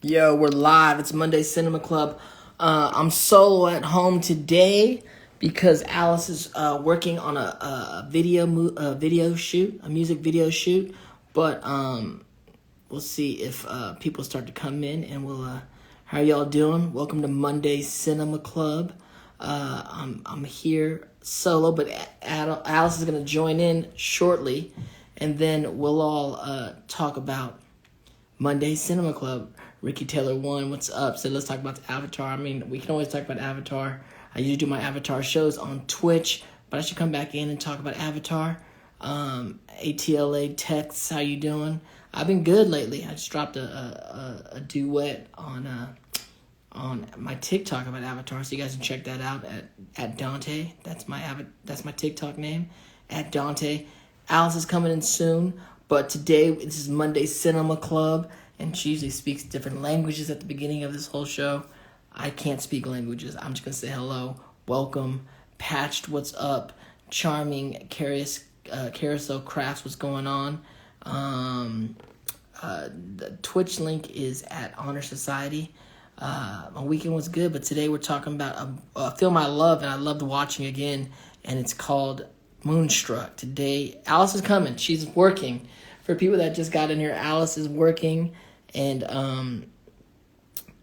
Yo, we're live. It's Monday Cinema Club. I'm solo at home today because Alice is working on a video shoot, a music video shoot. But we'll see if people start to come in, and we'll. How y'all doing? Welcome to Monday Cinema Club. I'm here solo, but Alice is gonna join in shortly, and then we'll all talk about Monday Cinema Club. Ricky Taylor 1, what's up? So let's talk about the Avatar. I mean, we can always talk about Avatar. I usually do my Avatar shows on Twitch, but I should come back in and talk about Avatar. ATLA Tex, how you doing? I've been good lately. I just dropped a duet on my TikTok about Avatar, so you guys can check that out at Dante. That's my TikTok name, at Dante. Alice is coming in soon, but today this is Monday Cinema Club. And she usually speaks different languages at the beginning of this whole show. I can't speak languages. I'm just going to say hello, welcome, Patched, what's up, Charming, Carousel Crafts, what's going on. The Twitch link is at Honor Society. My weekend was good, but today we're talking about a film I love and I loved watching again, and it's called Moonstruck. Today, Alice is coming. She's working. For people that just got in here, Alice is working, and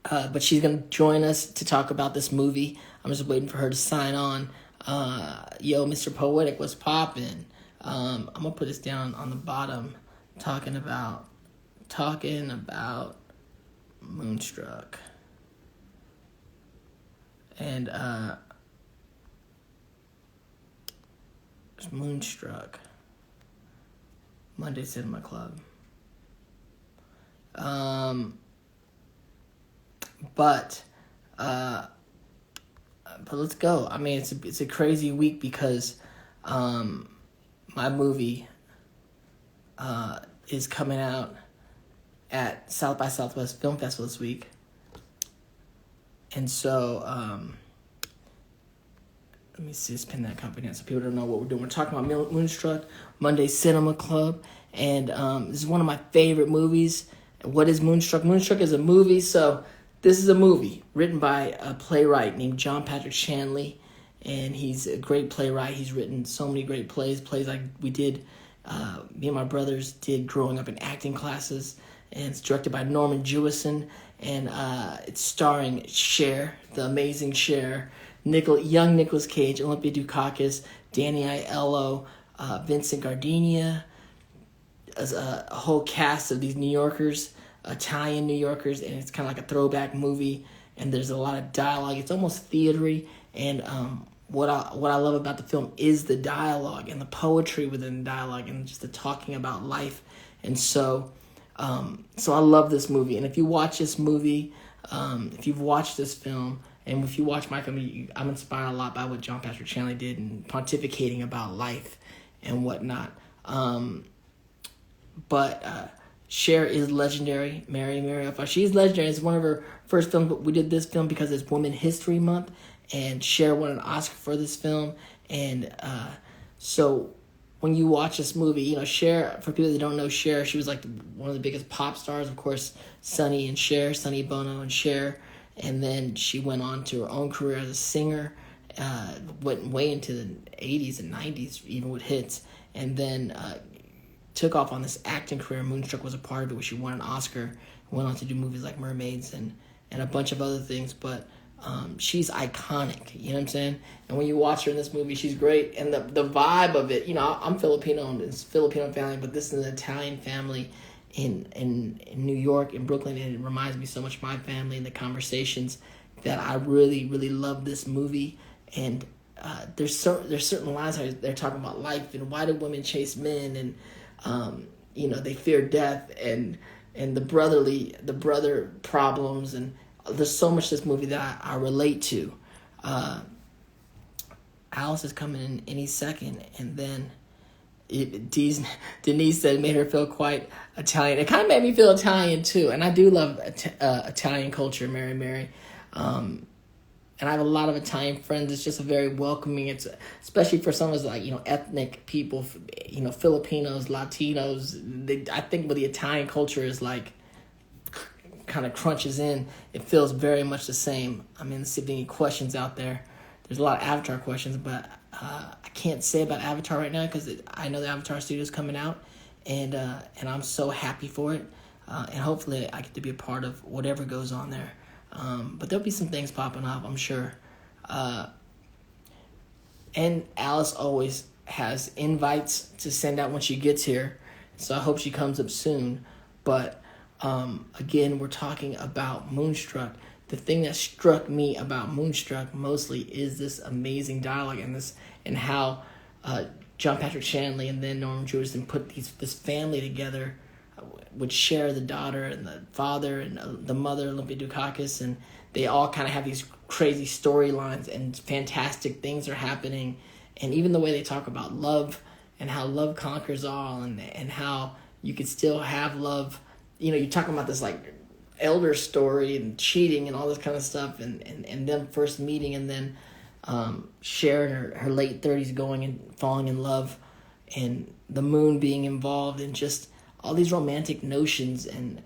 but she's gonna join us to talk about this movie. I'm just waiting for her to sign on. Yo, Mr. Poetic, what's poppin'? I'm gonna put this down on the bottom, talking about Moonstruck, and Moonstruck. Monday Cinema Club. But let's go. I mean, it's a crazy week because my movie is coming out at South by Southwest Film Festival this week, and so let me see, just pin that company down so people don't know what we're doing. We're talking about Moonstruck, Monday Cinema Club, and this is one of my favorite movies. What is Moonstruck? Moonstruck is a movie, so this is a movie written by a playwright named John Patrick Shanley, and he's a great playwright. He's written so many great plays like we did, me and my brothers did growing up in acting classes, and it's directed by Norman Jewison, and it's starring Cher, the amazing Cher, young Nicolas Cage, Olympia Dukakis, Danny Aiello, Vincent Gardenia, as a whole cast of these New Yorkers, Italian New Yorkers, and it's kind of like a throwback movie, and there's a lot of dialogue. It's almost theatery, and what I love about the film is the dialogue and the poetry within the dialogue and just the talking about life, and so I love this movie. And if you watch this movie, if you've watched this film, and if you watch my film, I'm inspired a lot by what John Patrick Shanley did and pontificating about life and whatnot. But Cher is legendary. Mary, she's legendary. It's one of her first films, but we did this film because it's Women's History Month, and Cher won an Oscar for this film. And so when you watch this movie, Cher, for people that don't know Cher, she was like one of the biggest pop stars, of course, Sonny Bono and Cher. And then she went on to her own career as a singer, went way into the 80s and 90s, even with hits, and then took off on this acting career. Moonstruck was a part of it, where she won an Oscar, went on to do movies like Mermaids and a bunch of other things, but she's iconic, you know what I'm saying? And when you watch her in this movie, she's great, and the vibe of it, I'm Filipino, and it's a Filipino family, but this is an Italian family in New York, in Brooklyn, and it reminds me so much of my family and the conversations that I really, really love this movie. And there's certain lines how they're talking about life and why do women chase men, and they fear death, and the brother problems, and there's so much to this movie that I relate to. Alice is coming in any second, and then Denise said it made her feel quite Italian. It kind of made me feel Italian too, and I do love Italian culture, Mary. And I have a lot of Italian friends. It's just a very welcoming. It's especially for some of us, like, ethnic people, Filipinos, Latinos. I think with the Italian culture is like kind of crunches in, it feels very much the same. I mean, let's see if there are any questions out there. There's a lot of Avatar questions, but I can't say about Avatar right now because I know the Avatar studio is coming out, and I'm so happy for it. And hopefully I get to be a part of whatever goes on there. But there'll be some things popping up, I'm sure. And Alice always has invites to send out when she gets here, so I hope she comes up soon. But again, we're talking about Moonstruck. The thing that struck me about Moonstruck mostly is this amazing dialogue and how John Patrick Shanley and then Norman Jewison put this family together with Cher, the daughter, and the father, and the mother, Olympia Dukakis, and they all kind of have these crazy storylines and fantastic things are happening. And even the way they talk about love and how love conquers all, and how you could still have love. You know, you're talking about this like elder story and cheating and all this kind of stuff, and them first meeting, and then Cher in her late 30s going and falling in love, and the moon being involved, and just all these romantic notions. And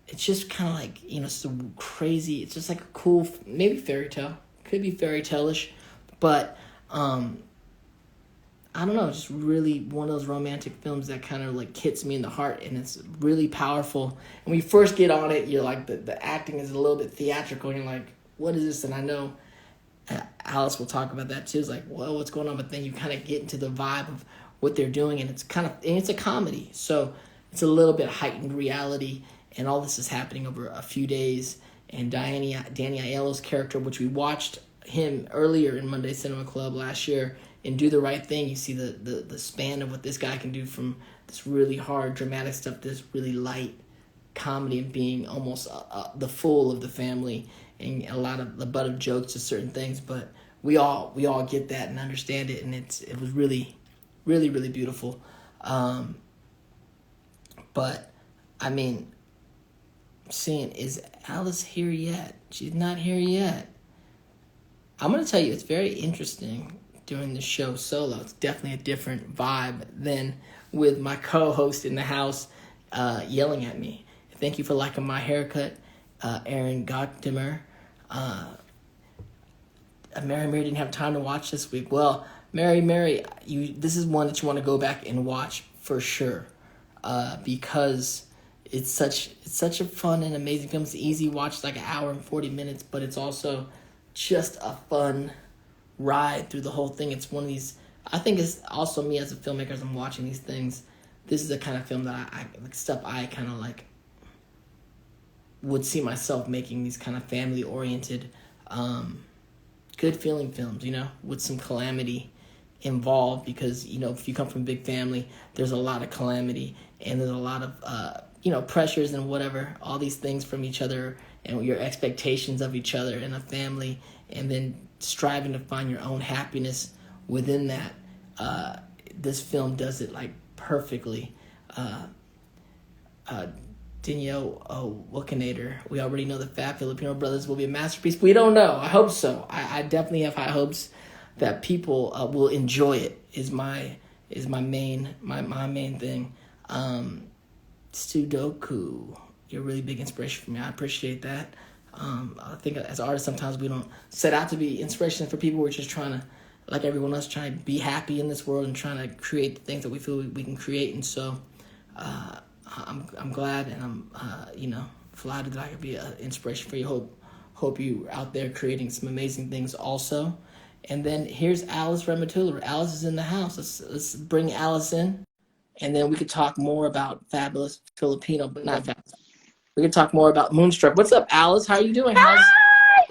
it's just kind of like, you know, so crazy. It's just like a cool, maybe fairy tale. Could be fairy tale-ish, but I don't know, just really one of those romantic films that kind of like hits me in the heart, and it's really powerful. And when you first get on it, you're like, the acting is a little bit theatrical, and you're like, what is this? And I know Alice will talk about that too. It's like, well, what's going on? But then you kind of get into the vibe of what they're doing, and it's a comedy, so it's a little bit heightened reality, and all this is happening over a few days. And Danny Aiello's character, which we watched him earlier in Monday Cinema Club last year, and Do the Right Thing, you see the span of what this guy can do from this really hard dramatic stuff to this really light comedy, and being almost the fool of the family, and a lot of the butt of jokes to certain things. But we all get that and understand it, and it was really, really, really beautiful. But I mean, seeing, is Alice here yet? She's not here yet. I'm going to tell you, it's very interesting doing the show solo. It's definitely a different vibe than with my co-host in the house yelling at me. Thank you for liking my haircut, Aaron Gottimer. Mary didn't have time to watch this week. Well, Mary, this is one that you want to go back and watch for sure, because it's such a fun and amazing film. It's an easy watch. It's like an hour and 40 minutes, but it's also just a fun ride through the whole thing. It's one of these, I think it's also me as a filmmaker, as I'm watching these things, this is the kind of film that I like, stuff I kind of like would see myself making, these kind of family oriented, good feeling films, you know, with some calamity involved, because, you know, if you come from a big family, there's a lot of calamity, and there's a lot of, you know, pressures and whatever, all these things from each other, and your expectations of each other in a family, and then striving to find your own happiness within that. This film does it like perfectly. Danielle Wakanator, we already know the Fat Filipino Brothers will be a masterpiece. We don't know. I hope so. I definitely have high hopes that people will enjoy it. Is my main thing. Sudoku, you're a really big inspiration for me. I appreciate that. I think as artists, sometimes we don't set out to be inspiration for people. We're just trying to, like everyone else, trying to be happy in this world and trying to create the things that we feel we can create. And so I'm glad, and I'm flattered that I could be an inspiration for you. Hope you out there creating some amazing things also. And then here's Alice Rematula. Alice is in the house. Let's bring Alice in, and then we could talk more about Fabulous Filipino, but not fabulous. We can talk more about Moonstruck. What's up, Alice? How are you doing? Hi!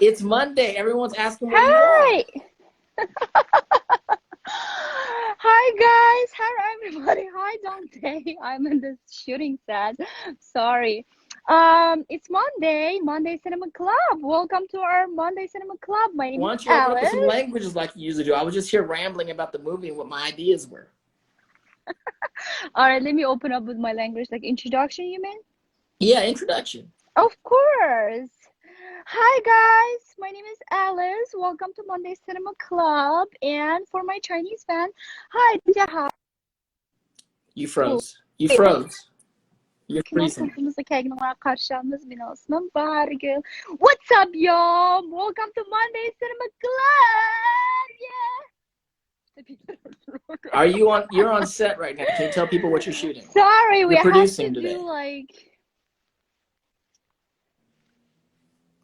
It's Monday. Everyone's asking where Hi! you Hi, guys. Hi, everybody. Hi, Dante. I'm in this shooting set. Sorry. It's Monday Cinema Club. Welcome to our Monday Cinema Club. My name Why is don't you open up with Alice. some languages like you usually do? I was just here rambling about the movie and what my ideas were. All right, let me open up with my language, like introduction, you mean? Yeah, introduction. Of course. Hi guys, my name is Alice. Welcome to Monday Cinema Club. And for my Chinese fan, hi, 大家好. You froze. You froze. You're Kinon freezing. konumuza kaygın olarak karşılamamız bin olsun. Bargül. What's up, y'all? Welcome to Monday Cinema Club. Yeah. Are you on? You're on set right now. Can you tell people what you're shooting? Sorry, we You're have producing to today. do like.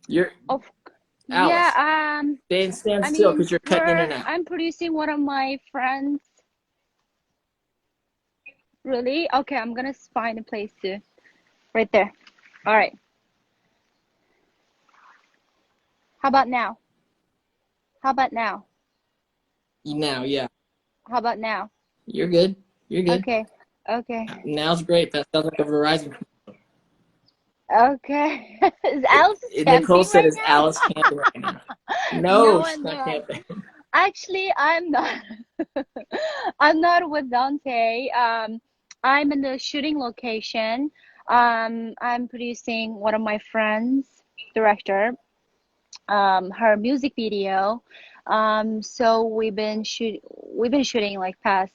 You're Of. Alice. Yeah. Stand I still mean, because you're cutting in and out. I'm producing one of my friends. Really? Okay, I'm gonna find a place to. Right there. All right. How about now? How about now? Now, yeah. How about now? You're good. You're good. Okay. Okay. Now's great. That sounds like a Verizon. Okay. Is Alice Nicole camping said, right "Is now? Alice camping right now?" No, No, she's I'm not not. camping. Actually, I'm not. I'm not with Dante. I'm in the shooting location. I'm producing one of my friends, director, her music video. So we've been shooting like past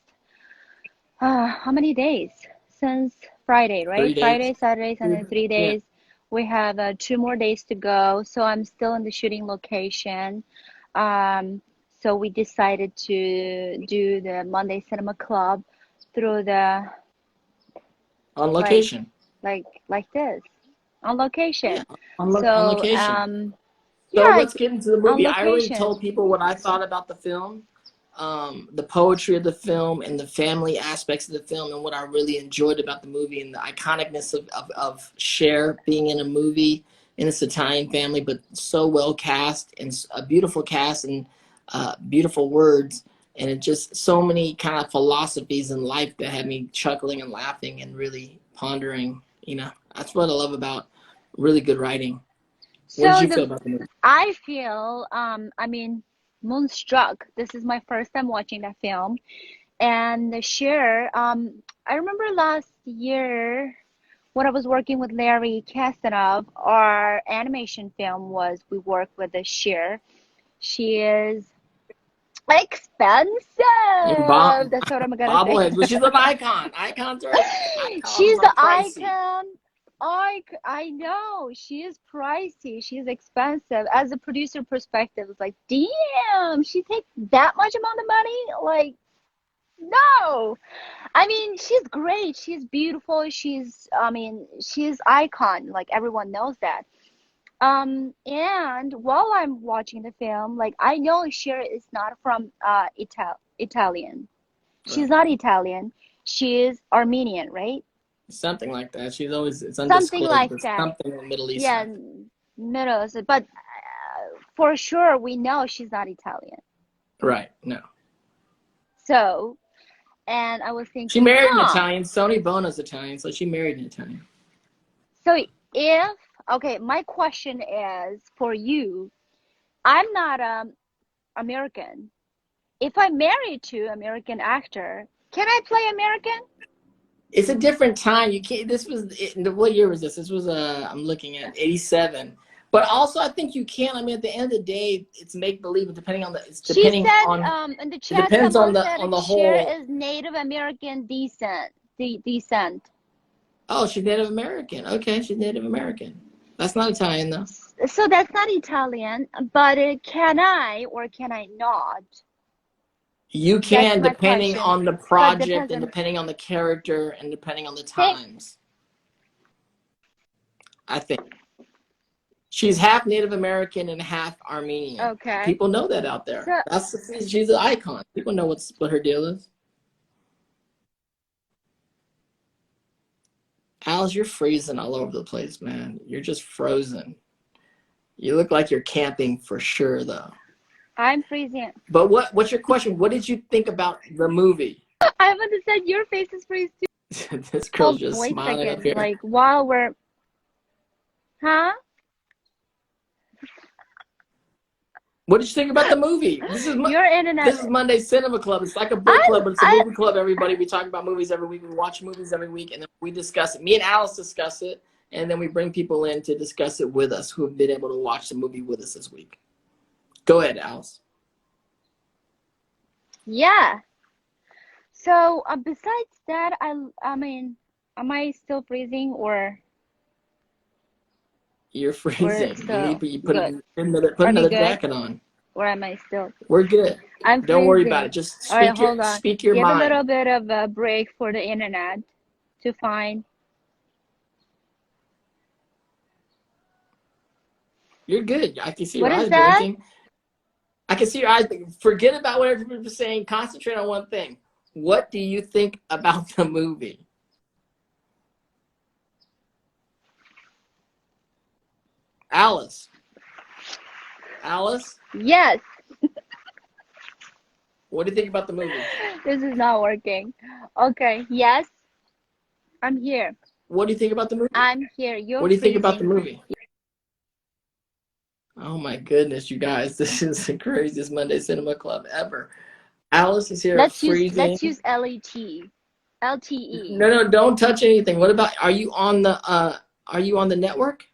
how many days? Since Friday, 3 right? days. Friday, Saturday, Sunday, 3 days. Yeah. We have 2 more days to go. So I'm still in the shooting location. So we decided to do the Monday Cinema Club through the On like location. like this on location. Yeah, on So location. So yeah, let's get into the on movie. I already location. told people what I thought about the film, the poetry of the film, and the family aspects of the film, and what I really enjoyed about the movie, and the iconicness of Cher being in a movie in this Italian family, but so well cast, and a beautiful cast, and beautiful words, and it just so many kind of philosophies in life that had me chuckling and laughing and really pondering. You know, that's what I love about really good writing. What did So you feel about the movie? I feel I mean Moonstruck. This is my first time watching that film. And the Cher, I remember last year when I was working with Larry Kastanov, our animation film was we worked with the Cher. She is expensive. And That's what I'm gonna say. bobbleheads, but she's an icon. Icons She's are the pricey. icon. I know she is pricey. She's expensive. As a producer perspective, it's like, damn, she takes that much amount of money. Like, no. I mean, she's great. She's beautiful. I mean, she's icon. Like everyone knows that. And while I'm watching the film, like I know Cher is not from Italian. She's Right. not Italian. She is Armenian, right? Something like that. She's always, it's Something undisclosed, like but that. something in the Middle East. Yeah, Middle East. But for sure, we know she's not Italian. Right. No. So, and I was She thinking, married an huh. Italian. Sony Bono's Italian, so she married an Italian. So if, okay, my question is for you, I'm not American. If I'm married to American actor, can I play American? It's a different time. You can't. This was what year was this? This was I'm looking at 87. But also, I think you can. I mean, at the end of the day, it's make believe. Depending on the, it's She depending said on. in the It chat, depends someone on said the Cher whole. is Native American descent. Oh, she's Native American. Okay, she's Native American. That's not Italian though. So that's not Italian, but can I or can I not? You That's can, my depending question. on the But project depends and on depending on the character and depending on the thank. times. I think she's half Native American and half Armenian. Okay. People know that out there. So She's an icon. People know what her deal is. Alice, you're freezing all over the place, man. You're just frozen. You look like you're camping for sure, though. I'm freezing. But what's your question? What did you think about the movie? I haven't said your face is freezing too. This girl's Hold, just wait a smiling up second. here. Like while we're, huh? What did you think about the movie? Your internet. This is Monday Cinema Club. It's like a book club, but it's a movie club, everybody. We talk about movies every week. We watch movies every week, and then we discuss it. Me and Alice discuss it, and then we bring people in to discuss it with us who have been able to watch the movie with us this week. Go ahead, Alice. Yeah. So besides that, I mean, Am I still freezing or You're we're freezing. still You good? put Are we another good? jacket on. Or am I still? We're good. I'm Don't worry about it. freezing. Just All right, hold on. speak your Give a mind. little bit of a break for the internet to find. You're good. I can see your What is eyes that? blinking. I can see your eyes blinking. Forget about what everybody's saying. Concentrate on one thing. What do you think about the movie? Alice. Alice, Yes, what do you think about the movie? this is not working. Okay, yes, I'm here. What do you think about the movie? I'm here. What You're do you think about the freezing. movie? Oh my goodness, you guys. This is the craziest Monday Cinema Club ever. Alice is here freezing. Let's use LET. LTE. No, don't touch anything. What about are you on the network?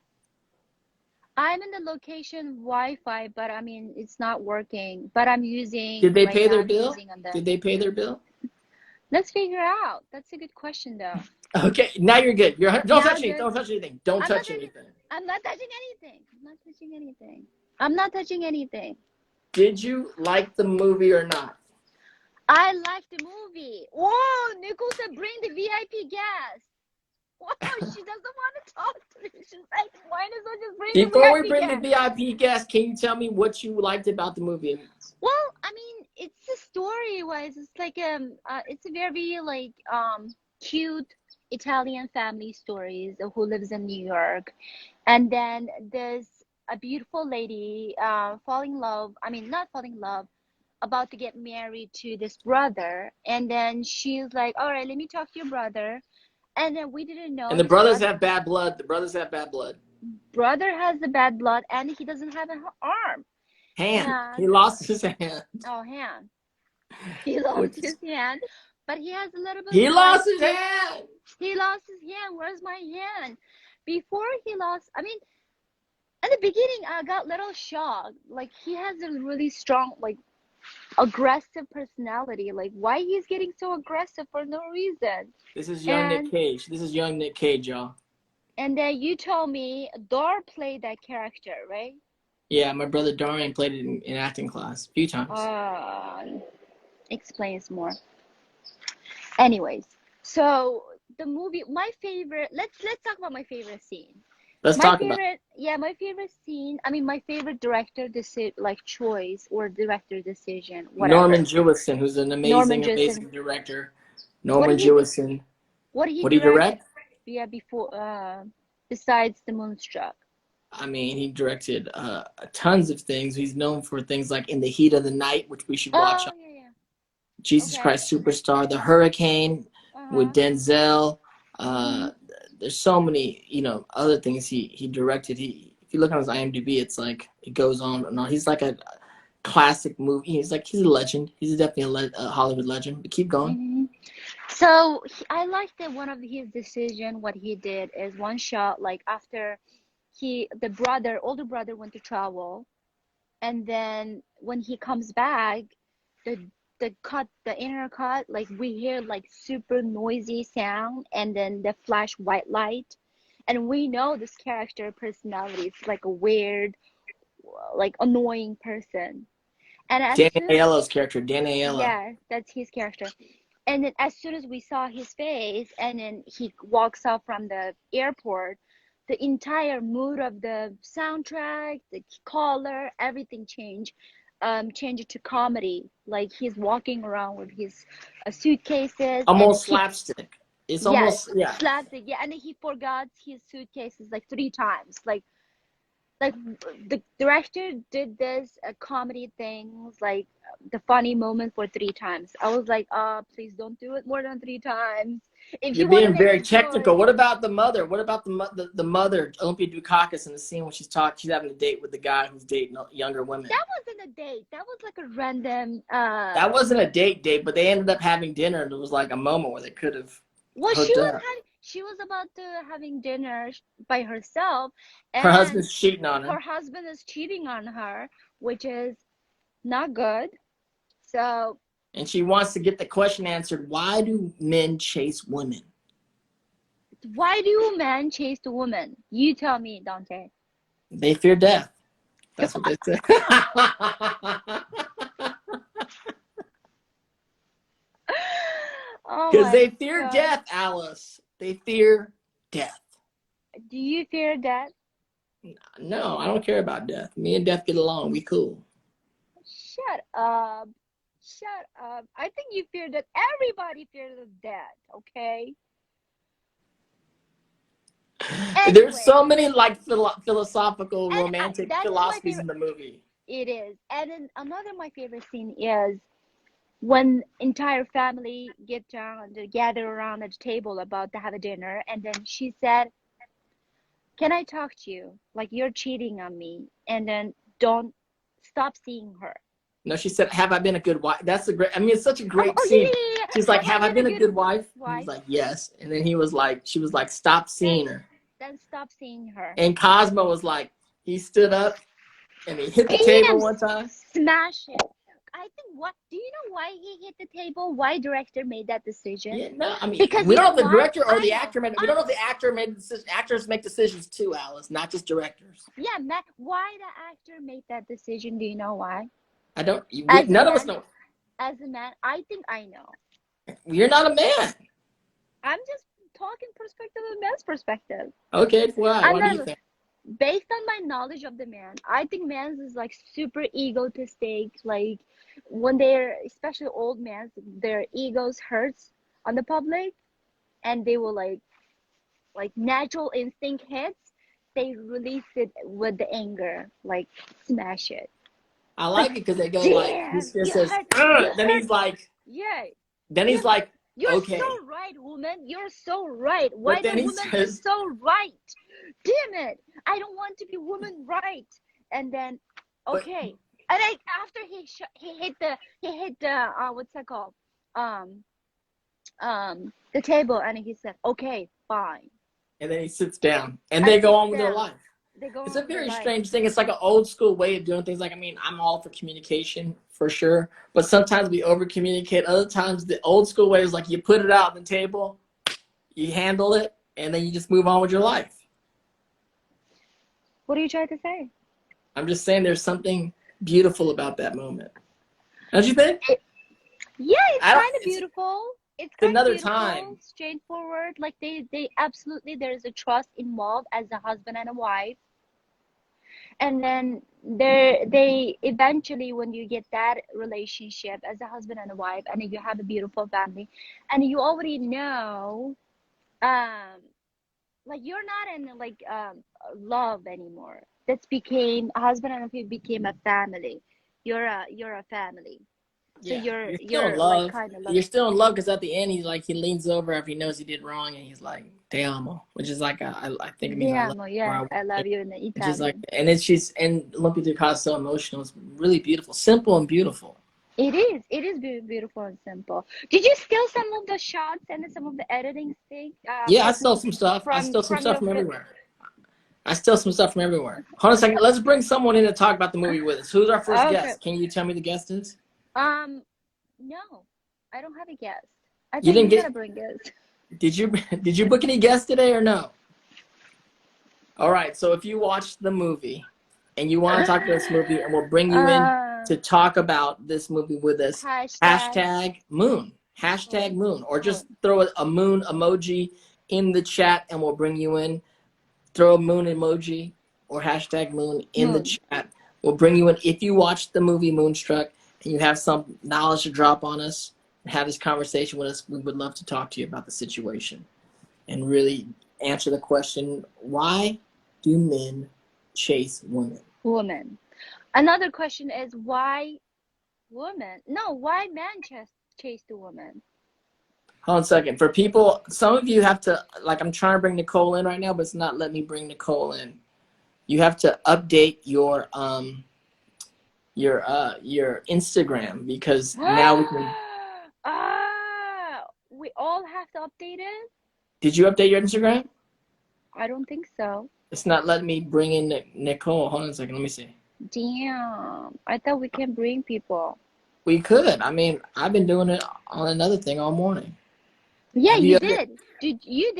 I'm in the location Wi-Fi, but I mean it's not working. But I'm using Did they right pay now. their I'm bill? using on the. Did they pay their bill? Let's figure out. That's a good question though. Okay, now you're good. Don't Now touch anything. good. Don't touch anything. Don't I'm not touch touching. anything. I'm not touching anything. I'm not touching anything. I'm not touching anything. Did you like the movie or not? I like the movie. Whoa, Nicole said bring the VIP guest. Wow, she doesn't want to talk to me. She's like, why not just bring the Before we VIP bring the guest? VIP guest, can you tell me what you liked about the movie? Well, I mean, it's a story wise. It's like it's a very like cute Italian family stories of who lives in New York, and then there's a beautiful lady falling in love. I mean, not falling in love, about to get married to this brother, and then she's like, all right, let me talk to your brother. And then we didn't know And the this brothers have bad blood. The brothers have bad blood. brother has the bad blood, and he doesn't have an arm. Hand. He And lost his hand. oh, hand. He lost Which his hand, but he has a little bit he of like lost his hand. he lost his hand. Where's my hand? Before he lost, I mean, at the beginning, I got little shocked. Like he has a really strong, like aggressive personality. Like why he's getting so aggressive for no reason? This is young Nick And Cage. This is young Nick Cage, y'all. and then you told me Dor played that character, right? Yeah, my brother Dorian played it in acting class a few times. Explains more. Anyways, so the movie, my favorite. Let's talk about my favorite scene. Let's My talk about it. favorite, yeah, my favorite scene. I mean, my favorite director like choice or director decision, Norman whatever. Jewison, who's an Norman amazing, Jewison. amazing director. What Norman did he do? Jewison. What did he What did he direct? direct? Yeah, before besides the Moonstruck. I mean, he directed tons of things. He's known for things like In the Heat of the Night, which we should watch. Oh yeah, yeah. Jesus Okay. Christ Superstar, The Hurricane with Uh-huh. Denzel. Mm-hmm. There's so many, other things he directed. If you look on his IMDb, it's like it goes on and on. He's like a classic movie. He's a legend. He's definitely a Hollywood legend. But keep going. Mm-hmm. So I like that one of his decision. What he did is one shot. Like after older brother went to travel, and then when he comes back, the the inner cut, like we hear like super noisy sound, and then the flash white light, and we know this character personality is like a weird, like annoying person. And as Dan soon, Aiello's character, Dan Aiello. yeah, that's his character. And then as soon as we saw his face, and then he walks out from the airport, the entire mood of the soundtrack, the color, everything changed. Changed to comedy. Like he's walking around with his suitcases, and Almost he, slapstick. It's yes, almost, yeah. slapstick. Yeah, and then he forgot his suitcases like 3 times. Like the director did this comedy things, like the funny moment for 3 times. I was like, please don't do it more than 3 times if You're you want to being make very a technical. story. What about the mother? What about the mother, Olympia Dukakis, in the scene when she's having a date with the guy who's dating younger women? That wasn't a date. That was like a random That wasn't a date, but they ended up having dinner, and it was like a moment where they could have well, hooked up. she was about to having dinner by herself, Her and husband's cheating on her her, husband is cheating on her, which is not good. So and she wants to get the question answered: why do men chase women? Why do men chase the woman? You tell me, Dante. They fear death. That's what they say. Oh Because my they fear God. death, Alice. They fear death. Do you fear death? No, I don't care about death. Me and death get along. We cool. Shut up. Shut up. I think you fear that. Everybody fears death, okay? There's Anyway, so many like philosophical, and romantic that is my philosophies favorite. in the movie. It is. And then another my favorite scene is when entire family get down to gather around at the table about to have a dinner, and then she said, "Can I talk to you? Like you're cheating on me." And then don't stop seeing her. No, she said, "Have I been a good wife?" That's a great. I mean, it's such a Oh, great oh yeah, scene. yeah, yeah, She's yeah. like, Have I "Have I been a been a good good wife?" He was wife? like, "Yes." And then he was like, she was like, "Stop Then, seeing her." then stop seeing her. And Cosmo was like, he stood up and he hit the table Bam! one time. Smash it. I think what do you know why he hit the table? Why director made that decision? Yeah, no, I mean, Because we you don't know know if the why? director or I the know. actor made. We don't know if the actor made the decision. Actors make decisions too, Alice, not just directors. Yeah, Matt, why the actor made that decision? Do you know why? I don't. As a None of us man, know. as a man, I think I know. You're not a man. I'm just talking perspective of a man's perspective. Okay, why? I'm Why do you not think? based on my knowledge of the man. I think man's is like super egotistic. Like when they're especially old men, their egos hurts on the public, and they will like natural instinct hits. They release it with the anger, like smash it. I like Like, it because they go like he damn, just you says. hurt, you "Ugh." Then hurt. he's like. Yeah, Then yeah. he's like, You're so okay. right, woman. You're so right. Why But the then he woman is says, so right? Damn it! I don't want to be woman right. And then, but okay. And I, after he hit the what's that called? Um the table, and he said, okay, fine. and then he sits down and I they go sit on with their down. life. They go It's on a with their very life. strange thing. It's like an old school way of doing things. Like, I mean, I'm all for communication for sure, but sometimes we over communicate. Other times the old school way is like you put it out on the table, you handle it, and then you just move on with your life. What are you trying to say? I'm just saying there's something beautiful about that moment. Don't you think? Yeah, it's I don't, kind of beautiful. It's it's kind of another beautiful, time. straightforward. Like they absolutely there's a trust involved as a husband and a wife. And then they eventually when you get that relationship as a husband and a wife, and you have a beautiful family, and you already know, um, like you're not in like love anymore. That's became a husband and a wife became a family. You're a family. So Yeah, you're still in you're like love. kind of You're loving. still in love because at the end he's like he leans over after he knows he did wrong and he's like "te amo," which is like I think it means I love Damn, you or I yeah, want I you. love you in the Which is like Italian. and it's she's and Lumpy is so emotional. It's really beautiful, simple and beautiful. It is. It is beautiful and simple. Did you steal some of the shots and some of the editing thing? Yeah, I stole some stuff. I stole some From stuff your from everywhere. I stole some stuff from everywhere. Hold on a second. Let's bring someone in to talk about the movie with us. Who's our first Okay. guest? Can you tell me the guest is? No, I don't have a guest. I You thought didn't you gotta get? bring guests. Did you did you book any guests today or no? All right. So if you watched the movie and you want to talk about this movie, and we'll bring you in Uh, to talk about this movie with us. hashtag Hashtag moon. Hashtag moon. moon. Or Moon. just throw a moon emoji in the chat and we'll bring you in. Throw a moon emoji or hashtag moon in the Moon. chat. We'll bring you in. If you watched the movie Moonstruck and you have some knowledge to drop on us and have this conversation with us, we would love to talk to you about the situation and really answer the question, why do men chase women? Woman. Another question is why woman? No, why man chase the woman? Hold on a second. For people, some of you have to, like I'm trying to bring Nicole in right now, but it's not letting me bring Nicole in. You have to update your Instagram because now we can. We all have to update it? Did you update your Instagram? I don't think so. It's not letting me bring in Nicole. Hold on a second. Let me see. Damn. I thought we can bring people. We could. I mean, I've been doing it on another thing all morning. Yeah, Have you you ever? did. You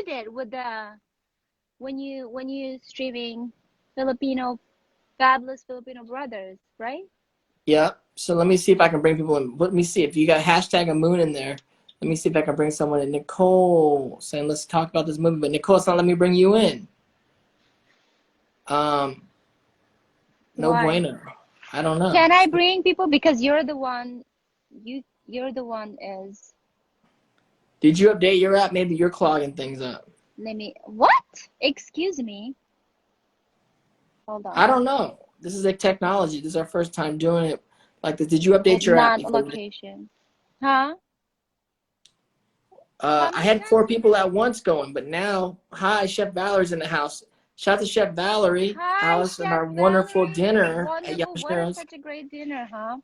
did with the when you streaming Filipino Fabulous Filipino Brothers, right? Yeah. So let me see if I can bring people in. Let me see if you got hashtag a moon in there. Let me see if I can bring someone in. Nicole saying let's talk about this movie, but Nicole's not letting me bring you in. Um, no Why? bueno. I don't know. Can I bring people because you're the one you're the one is Did you update your app? Maybe you're clogging things up. let me what? Excuse me. Hold I on. don't know. This is a technology. This is our first time doing it like this. Did you update It's your app not before? location. Huh? How I many had times 4 did people at once going, but now, hi, Chef Valerie's in the house. Shout out to Chef Valerie, Hi, Alice, and Chef our wonderful Valerie. dinner at Wonderful. What is Yamashira's. such a great dinner, huh?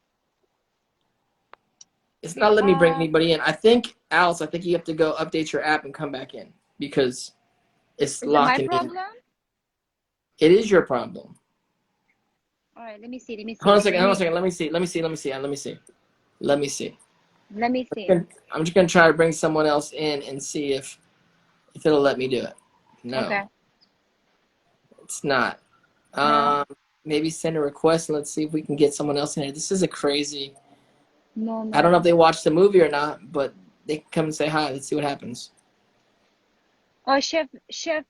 It's not letting me bring Uh, anybody in. I think, Alice, I think you have to go update your app and come back in because it's is it my locking me in. problem? It is your problem. All right, let me see. Let me Hold on a see. second. Let Hold on a me second. Let me see. Let me see. Let me see. Let me see. Let me see. let me see. I'm just gonna try to bring someone else in and see if it'll let me do it. Okay. No, it's not. No. Um, maybe send a request and let's see if we can get someone else in here. This is a crazy. I don't know if Moment. they watched the movie or not, but they can come and say hi. Let's see what happens. Oh, Chef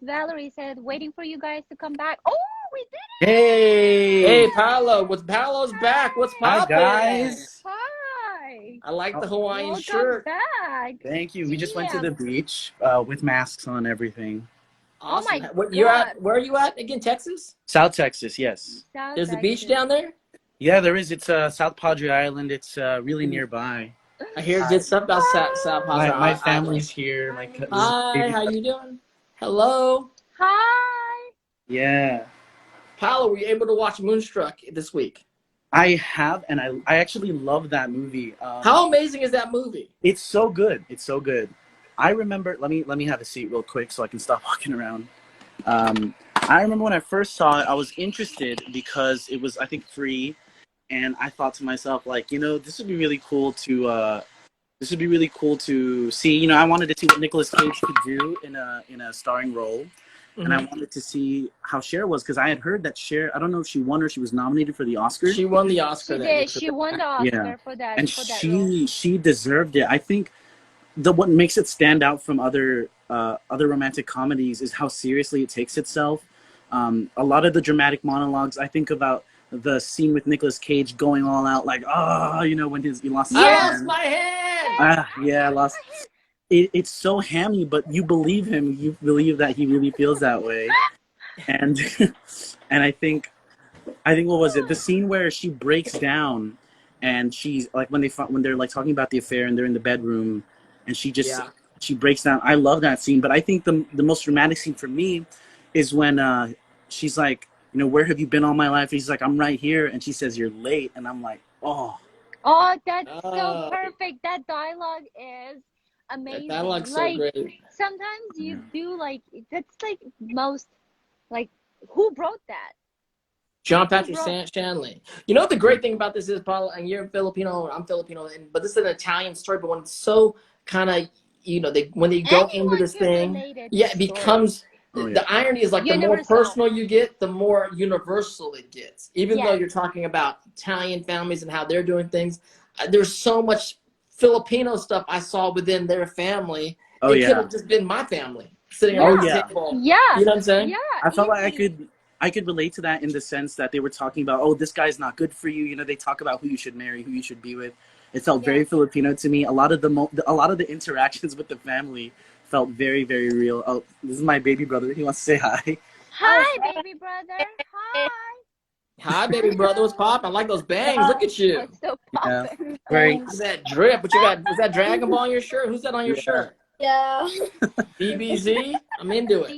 Valerie said waiting for you guys to come back. Oh, we did Hey, Hey, it! Paolo. Paolo's back? What's hi poppin'? guys. Hi. I like the Oh, Hawaiian Welcome shirt. back. thank you. We just went to the Damn. beach with masks on and everything. Oh Awesome. my What you're God. at? Where are you at again? Texas? South Texas, yes. South There's a beach Texas. down there. Yeah, there is. It's South Padre Island. It's really nearby. I hear Uh, good stuff about South my Padre my Island. family's here. This is my Hi, baby how brother. you doing? Hello, Hi. Yeah, Paolo. Were you able to watch Moonstruck this week? I have, and I actually love that movie. How amazing is that movie? It's so good. It's so good. I remember. Let me have a seat real quick so I can stop walking around. I remember when I first saw it, I was interested because it was, I think, free, and I thought to myself, like, this would be really cool to see. I wanted to see what Nicolas Cage could do in a starring role, and I Hmm. wanted to see how Cher was because I had heard that Cher. I don't know if she won or she was nominated for the Oscar. She won the Oscar She that year did. for She won the Yeah, Oscar and for that role. she deserved it. I think the what makes it stand out from other romantic comedies is how seriously it takes itself. A lot of the dramatic monologues, I think about the scene with Nicolas Cage going all out, like, when he lost his I Yes. lost hand. my hand. Yeah, I I lost lost. my hand. It's so hammy, but you believe him. You believe that he really feels that way, and and I think what was it? The scene where she breaks down, and she's like when they're like talking about the affair and they're in the bedroom, and Yeah. she breaks down. I love that scene, but I think the most dramatic scene for me is when she's like, where have you been all my life? He's like, I'm right here, and she says, you're late, and I'm like, oh, Oh, that's so Oh, perfect. That dialogue is that amazing. dialogue's so Like great. sometimes yeah, you do like that's like most like who wrote that? John Who Patrick wrote? Shanley. You know what the great thing about this is, Paul, and you're Filipino, I'm Filipino, but this is an Italian story. But when it's so kind of, when they go into Anyone this can thing, relate it yeah, this it story. becomes oh yeah, the irony is like the more Universal. personal you get, the more universal it gets. Even though Yes. you're talking about Italian families and how they're doing things, there's so much Filipino stuff I saw within their family. oh It could yeah, have just been my family sitting oh around the Yeah. yeah. table. Yeah. You know what I'm saying? Yeah. I felt like Easily. I could relate to that in the sense that they were talking about, oh, this guy's not good for you. They talk about who you should marry, who you should be with. It felt very Yes. Filipino to me. A lot of the interactions with the family felt very, very real. Oh, this is my baby brother. He wants to say hi. Oh, Hi, baby brother. Hi. hi, baby brother. What's poppin'? I like those bangs. Look at you. What's so Yeah, poppin'? very. Look at that drip. What you got? Is that Dragon Ball on your shirt? Who's that on your Yeah, shirt? BBZ? I'm into it.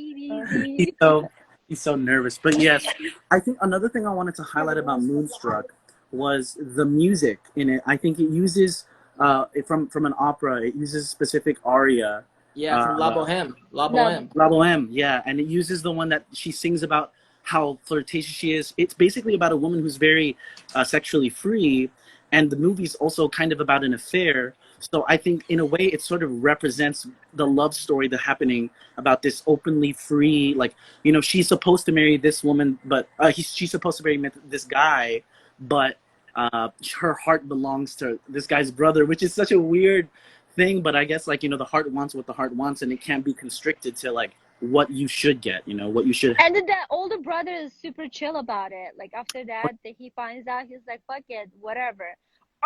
he's DDZ. so nervous. But yes, I think another thing I wanted to highlight about Moonstruck was the music in it. I think it uses from an opera. It uses a specific aria. Yeah, from La Uh, Boheme. La Love. Boheme. La Boheme, yeah, and it uses the one that she sings about how flirtatious she is. It's basically about a woman who's very sexually free, and the movie's also kind of about an affair. So I think in a way it sort of represents the love story that's happening about this openly free, like, you know, she's supposed to marry this woman, but she's supposed to marry this guy, but her heart belongs to this guy's brother, which is such a weird thing. But I guess, like, you know, the heart wants what the heart wants, and it can't be constricted to like what you should get, you know, what you should. And then the older brother is super chill about it. Like after that, he finds out, he's like, "Fuck it, whatever."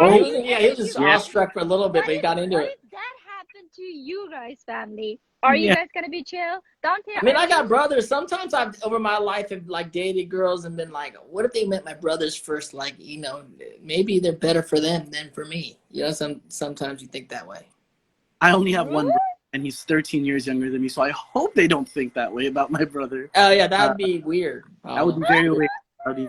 Well, Are he was, you? yeah, he was just awestruck for a little bit, but he got into What it. if that happened to you guys, family? Are you Yeah. guys gonna be chill? Dante, I mean, I got brothers. Sometimes I've over my life have like dated girls and been like, what if they met my brothers first? Like, you know, maybe they're better for them than for me. You know, sometimes you think that way. I only have one Really? brother, and he's 13 years younger than me, so I hope they don't think that way about my brother. Oh yeah, that'd be weird. That would be very weird.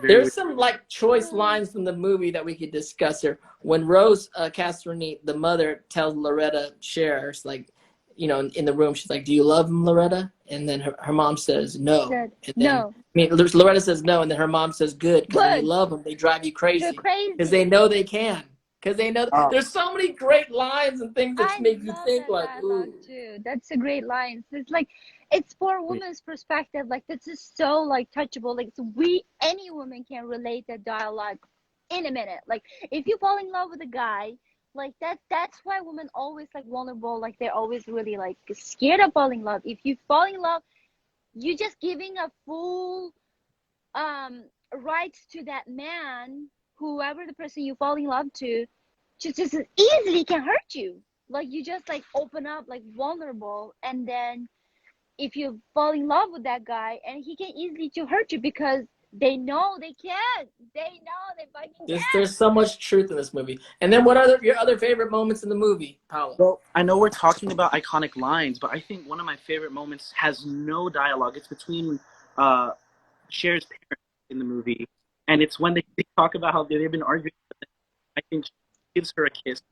There's some like choice lines from the movie that we could discuss here. When Rose Castellini, the mother, tells Loretta, Cher, it's like, you know, in the room, she's like, "Do you love him, Loretta?" And then her mom says no. Said, And then, no. I mean, Loretta says no, and then her mom says good, because when Good. you love them, they drive you They're crazy crazy. because they know they can. Because they know Oh. there's so many great lines and things that I make you love think that like, dialogue ooh. too. That's a great line. So it's like, it's for a woman's perspective. Like this is so like touchable. Like so any woman can relate that dialogue in a minute. Like if you fall in love with a guy, like that's why women always like vulnerable. Like they're always really like scared of falling in love. If you fall in love, you're just giving a full rights to that man, whoever the person you fall in love to, just easily can hurt you. Like you just like open up like vulnerable, and then if you fall in love with that guy, and he can easily to hurt you because they know they can. They know they fucking can. There's so much truth in this movie. And then what are your other favorite moments in the movie, Paolo? Well, I know we're talking about iconic lines, but I think one of my favorite moments has no dialogue. It's between Cher's parents in the movie, and it's when they talk about how they've been arguing. I think she gives her a kiss.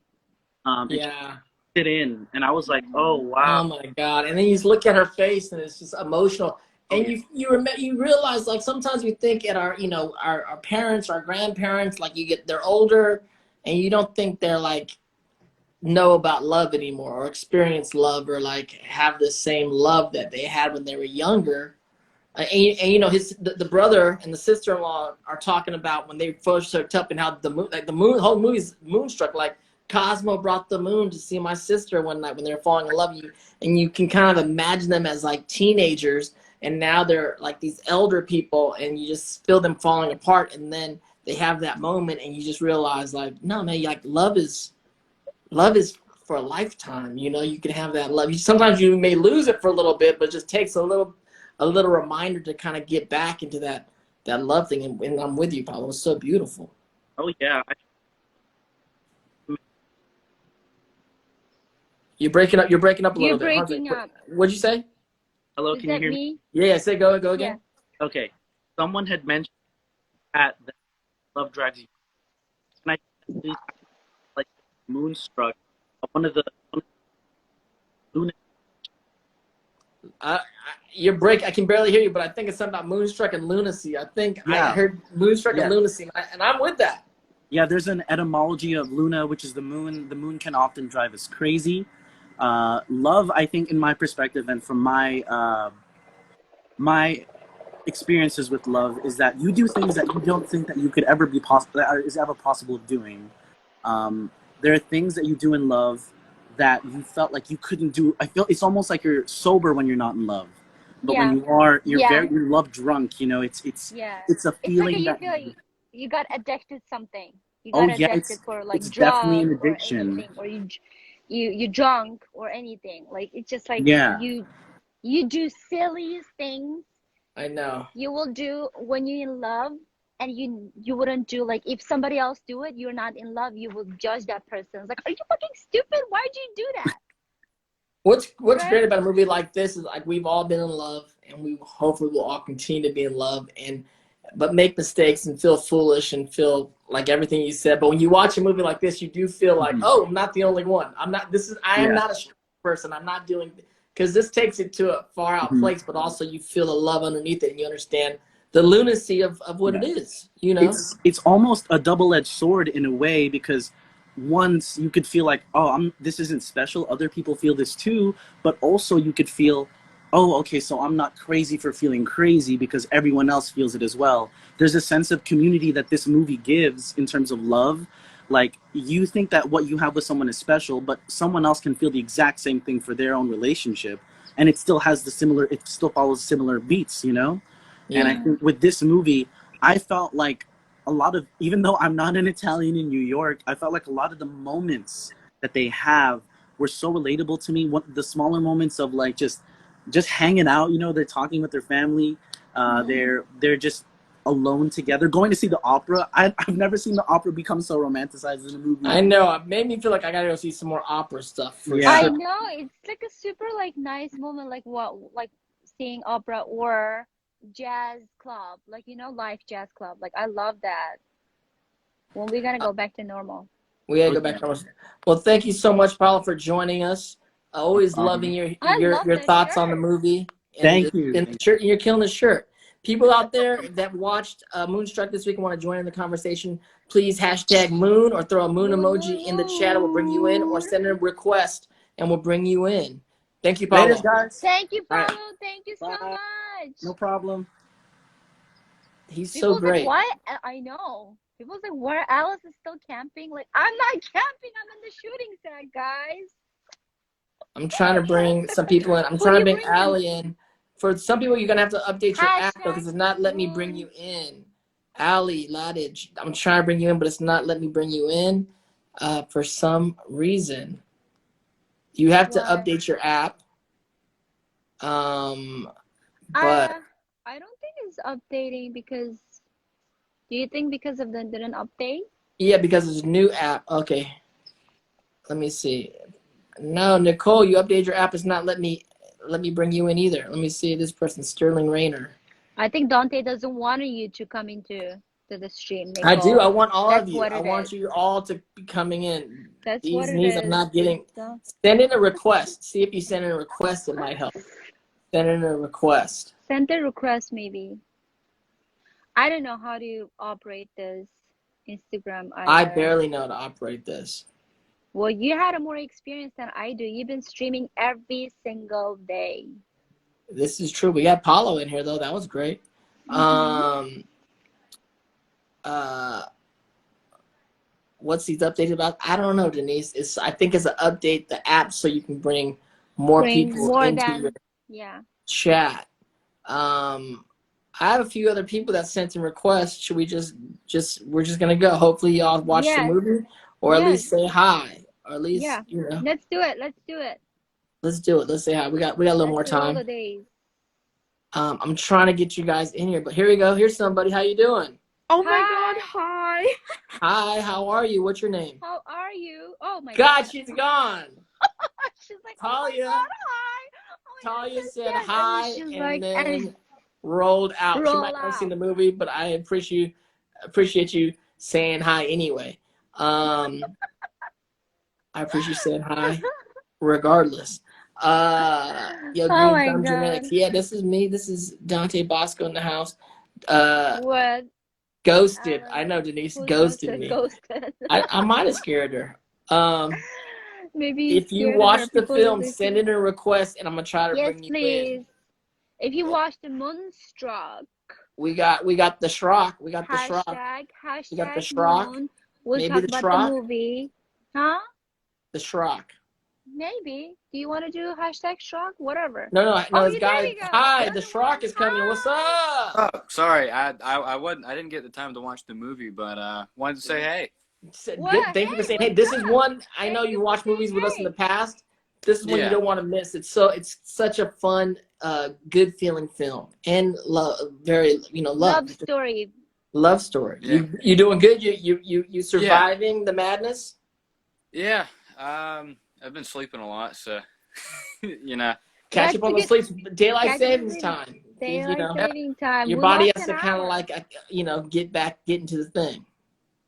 And Yeah. she sit in, and I was like, oh wow. Oh my God! And then you just look at her face, and it's just emotional. And you realize, like, sometimes we think at our, you know, our parents, our grandparents, like they're older, and you don't think they're like know about love anymore or experience love or like have the same love that they had when they were younger. And you know, the brother and the sister-in-law are talking about when they first hooked up and how the whole movie's Moonstruck. Like Cosmo brought the moon to see my sister one night when they were falling in love. And you can kind of imagine them as like teenagers, and now they're like these elder people, and you just feel them falling apart. And then they have that moment, and you just realize, like, no, man, like love is for a lifetime. You know, you can have that love. Sometimes you may lose it for a little bit, but it just takes a little reminder to kind of get back into that love thing. And I'm with you, Paulo. It's so beautiful. Oh yeah. You're breaking up a little bit. You're breaking up. What'd you say? Hello, Is can you that hear me? me? Yeah, say go again. Yeah. Okay. Someone had mentioned that love drives you, and I like Moonstruck. One of the You're I can barely hear you, but I think it's something about Moonstruck and lunacy. I think I heard Moonstruck and lunacy, and I'm with that. Yeah, there's an etymology of Luna, which is the moon. The moon can often drive us crazy. Love, I think, in my perspective and from my my experiences with love, is that you do things that you don't think that you could ever be possible of doing. There are things that you do in love that you felt like you couldn't do. I feel it's almost like you're sober when you're not in love, but when you are, you're love drunk. You know, it's a feeling it's like that you got addicted to something. You got addicted for like it's definitely an drugs or addiction. anything, or you drunk or anything. Like it's just like you do silliest things. I know. You will do when you're in love, and you wouldn't do, like, if somebody else do it, you're not in love, you will judge that person. It's like, are you fucking stupid? Why'd you do that? What's great about a movie like this is, like, we've all been in love, and we hopefully will all continue to be in love, but make mistakes and feel foolish and feel like everything you said. But when you watch a movie like this, you do feel like, oh, I'm not the only one. I am not a strong person. I'm not doing, because this takes it to a far out place, but also you feel the love underneath it, and you understand the lunacy of what it is, you know? It's almost a double-edged sword in a way, because once you could feel like, oh, this isn't special. Other people feel this too, but also you could feel, oh, okay, so I'm not crazy for feeling crazy because everyone else feels it as well. There's a sense of community that this movie gives in terms of love. Like, you think that what you have with someone is special, but someone else can feel the exact same thing for their own relationship, and it still has it still follows similar beats, you know? And I Yeah. think with this movie, I felt like a lot of, even though I'm not an Italian in New York, I felt like a lot of the moments that they have were so relatable to me. The smaller moments of like just hanging out, you know, they're talking with their family, they're just alone together, going to see the opera. I've never seen the opera become so romanticized in a movie. I know. It made me feel like I gotta go see some more opera stuff for Yeah. I sure. know, it's like a super like nice moment, like what, like seeing opera or jazz club, like live jazz club. Like I love that. When we gonna go back to normal? We gotta go Okay. back to our. Well, thank you so much, Paula, for joining us. Of Always course. loving I love your the thoughts on the shirt. movie Thank you. and the shirt. And you're killing the shirt. People out there that watched Moonstruck this week and want to join in the conversation, please hashtag Moon or throw a Moon Moon, emoji moon, in the chat. And we'll bring you in, or moon. send a request and we'll bring you in. Thank you, Later, Paulo. guys. Thank you, All right, Paulo. Thank you so Bye. much. No problem. he's so People's like, great. why? I know. People's like, where Alice is still camping? Like, I'm not camping. I'm in the shooting set, guys. I'm trying to bring some people in. I'm Who do trying to you bring bring in? Allie in. For some people, you're gonna have to update your app though, Hashtag because it's not letting me bring moon. you in. Allie Ladage, I'm trying to bring you in, but it's not letting me bring you in. For some reason, you have to Why? update your app. But I don't think it's updating because. Do you think because of the didn't update? yeah, because it's a new app. Okay, let me see. No, Nicole, you update your app. It's not let me bring you in either. Let me see this person, Sterling Rayner. I think Dante doesn't want you to come into the stream, I do. I Nicole. want all of That's you. what I it want is. you all to be coming in. That's what These it needs I'm is. not getting. So, Send in a request. See if you send in a request. It might help. Send in a request. send a request maybe. I don't know how to operate this Instagram I either. barely know how to operate this. Well, you had a more experience than I do. You've been streaming every single day. This is true. We got Paulo in here though. That was great. Mm-hmm. Uh, what's these updated about? I don't know, Denise. I think it's an update the app so you can bring more Bring people more into your than, yeah. chat. I have a few other people that sent in requests. Should we we're just gonna go. Hopefully y'all watch the Yes, movie or at yes, least say hi. Or at least, yeah. Let's do it. Let's do it. let's do it. Let's say hi. We got a little more Let's roll the time. days. I'm trying to get you guys in here, but here we go. Here's somebody. How you doing? Oh my Hi. god, hi. Hi, how are you? What's your name? How are you? Oh my God, God. she's gone. She's like, oh my Talia. God, hi. Oh my God, Talia yes, said yes. And then hi she's and like, and then rolled out. She roll might not have seen out. the movie, but I appreciate you saying hi anyway. I appreciate you saying hi regardless. Yo, Oh Green my Thumb God. Genetics. Yeah, this is me. This is Dante Bosco in the house. What? Ghosted. Alice? I know Denise Who's ghosted ghosted? me. Ghosted. I might have scared her. Maybe you If you scared her. watch the People film, really send scared. in a request and I'm gonna try to Yes, bring you in. please. If you watch the Moonstruck, We got the Shrock. We got the Shrock. We got the hashtag Shrock. Moon. We'll Maybe talk the about the Shrock. movie. Huh? The Shrock. Maybe. Do you want to do hashtag Shrock? Whatever. No, Oh, it's there guys. we go. Hi, You're the the one. Shrock is coming. What's Hi. up? Oh, sorry. I didn't get the time to watch the movie, but wanted to say hey. Good. What? Thank you for Hey, saying. Hey, what's this is up? one I know Thank you you for watched saying movies with us in the hey. past. This is one you Yeah. don't want to miss. It's such a fun, good feeling film and love. Very Love story. love story. Yeah. You doing good? You surviving the madness? Yeah. I've been sleeping a lot, so you know. Catch That's up on the the good. sleep. Daylight Catch up on savings sleeping. time. Daylight Yeah. saving time. Your We body lost has an to kind of hour. like get into the thing.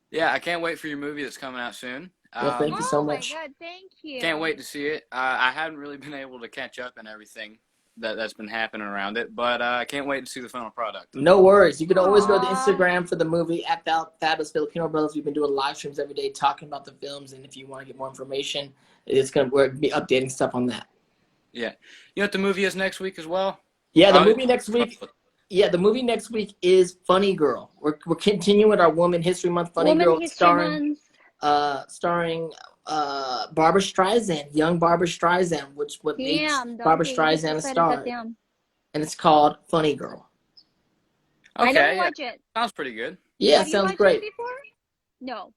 Yeah, I can't wait for your movie that's coming out soon. Well, thank you so Oh my much. God! Thank you. Can't wait to see it. I haven't really been able to catch up and everything. that's been happening around it. But I can't wait to see the final product. No worries. You can always go to Aw. Instagram for the movie at Fabulous Filipino Brothers. We've been doing live streams every day talking about the films, and if you want to get more information, we're be updating stuff on that. Yeah. You know what the movie is next week as well? Yeah, the movie next week. Yeah, the movie next week is Funny Girl. We're continuing with our Woman History Month Funny Girl, starring Barbara Streisand, young Barbara Streisand, which what makes Barbara Streisand a star, and it's called Funny Girl. Okay, I never watch it. Sounds pretty good. Yeah, Have sounds you watched great. it before? No.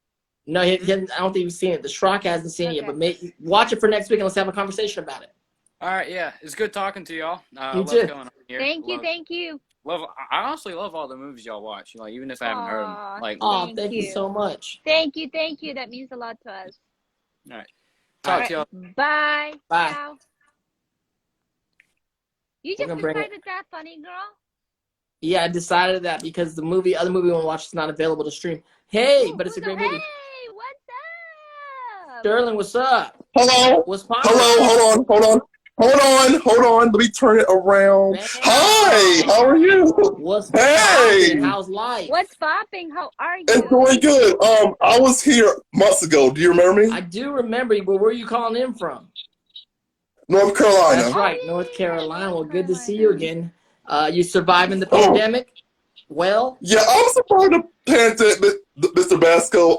No, I don't think you've seen it. The Schrock hasn't seen it yet, but watch it for next week and let's have a conversation about it. All right, yeah, it's good talking to y'all. You too. Going on here. Thank you. I honestly love all the movies y'all watch. Like even if I haven't heard them. Like, thank you so much. Thank you. That means a lot to us. All right, talk to y'all. Bye. Bye. Ciao. You just decided that, Funny Girl? Yeah, I decided that because the other movie we want to watch is not available to stream. Hey, but it's a great movie. Hey, what's up? Sterling, what's up? Hello. What's poppin'? Hello. Hold on. Let me turn it around. Man. Hi. How are you? What's Hey. poppin'? How's life? What's popping? How are you? It's doing good. I was here months ago. Do you remember me? I do remember you, but where are you calling in from? North Carolina. That's right, North Carolina. Well, good to see you again. You surviving the pandemic? Well? Yeah, I'm surprised the pandemic, Mr. Basco.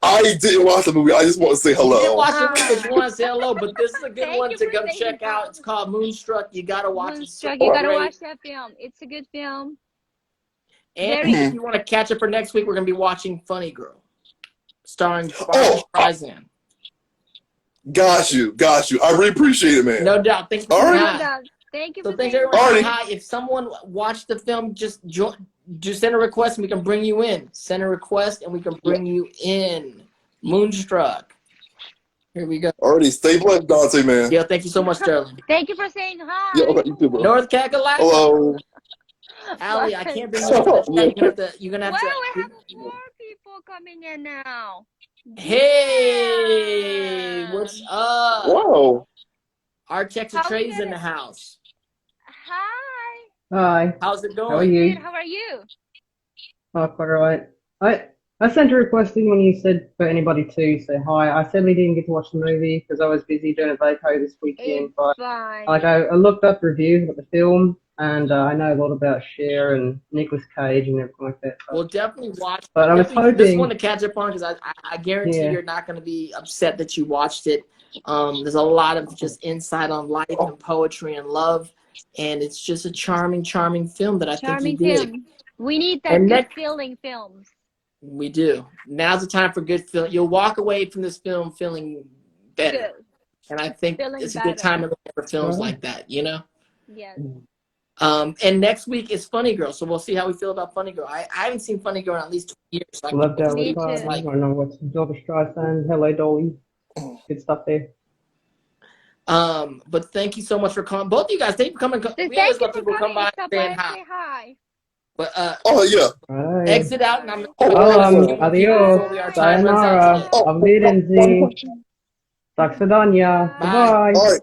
I didn't watch the movie. I just want to say hello. You didn't watch the movie because you want to say hello, but this is a good one to go check out. It's called Moonstruck. You got to watch Moonstruck. it. You got to watch that film. It's a good film. And if you want to catch it for next week, we're going to be watching Funny Girl, starring Barbara Streisand. Got you. I really appreciate it, man. No doubt. Thank you for that. Thank you for thanks everyone. Hi. If someone watched the film, just send a request and we can bring you in. Send a request and we can bring you in. Moonstruck. Here we go. Already. Stay blessed, Dante, man. Yeah, thank you so much, Sterling. Thank you for saying hi. Yeah, okay, you too, bro. North Carolina. Hello. Allie, I can't bring you in. You're gonna have to. We have more people coming in now. Hey, what's up? Wow. Our Texas Trey's in the house. Hi. Hi. How's it going? How are you? Good. How are you? Oh, quite alright. I sent a request in when you said for anybody to say hi. I sadly didn't get to watch the movie because I was busy doing a vaco this weekend. It's but fine. like I looked up reviews of the film, and I know a lot about Cher and Nicolas Cage and everything like that. So. We'll definitely watch. But I was hoping this one to catch up on because I guarantee you're not going to be upset that you watched it. There's a lot of just insight on life and poetry and love, and it's just a charming film that I think you did. We need that good feeling films. We do. Now's the time for good feeling. You'll walk away from this film feeling better, Good. And I think it's a good time to look for films like that. You know. Yes. And next week is Funny Girl, so we'll see how we feel about Funny Girl. I haven't seen Funny Girl in at least 2 years. So Love that. I don't know what's Barbra Streisand. Hello, Dolly. Good stuff there. But thank you so much for coming. Both of you guys, thank you for coming. We always let people come by and say hi. But exit out and I'm adios. Sayonara. Auf Wiedersehen. Saxodonia. Bye. All right.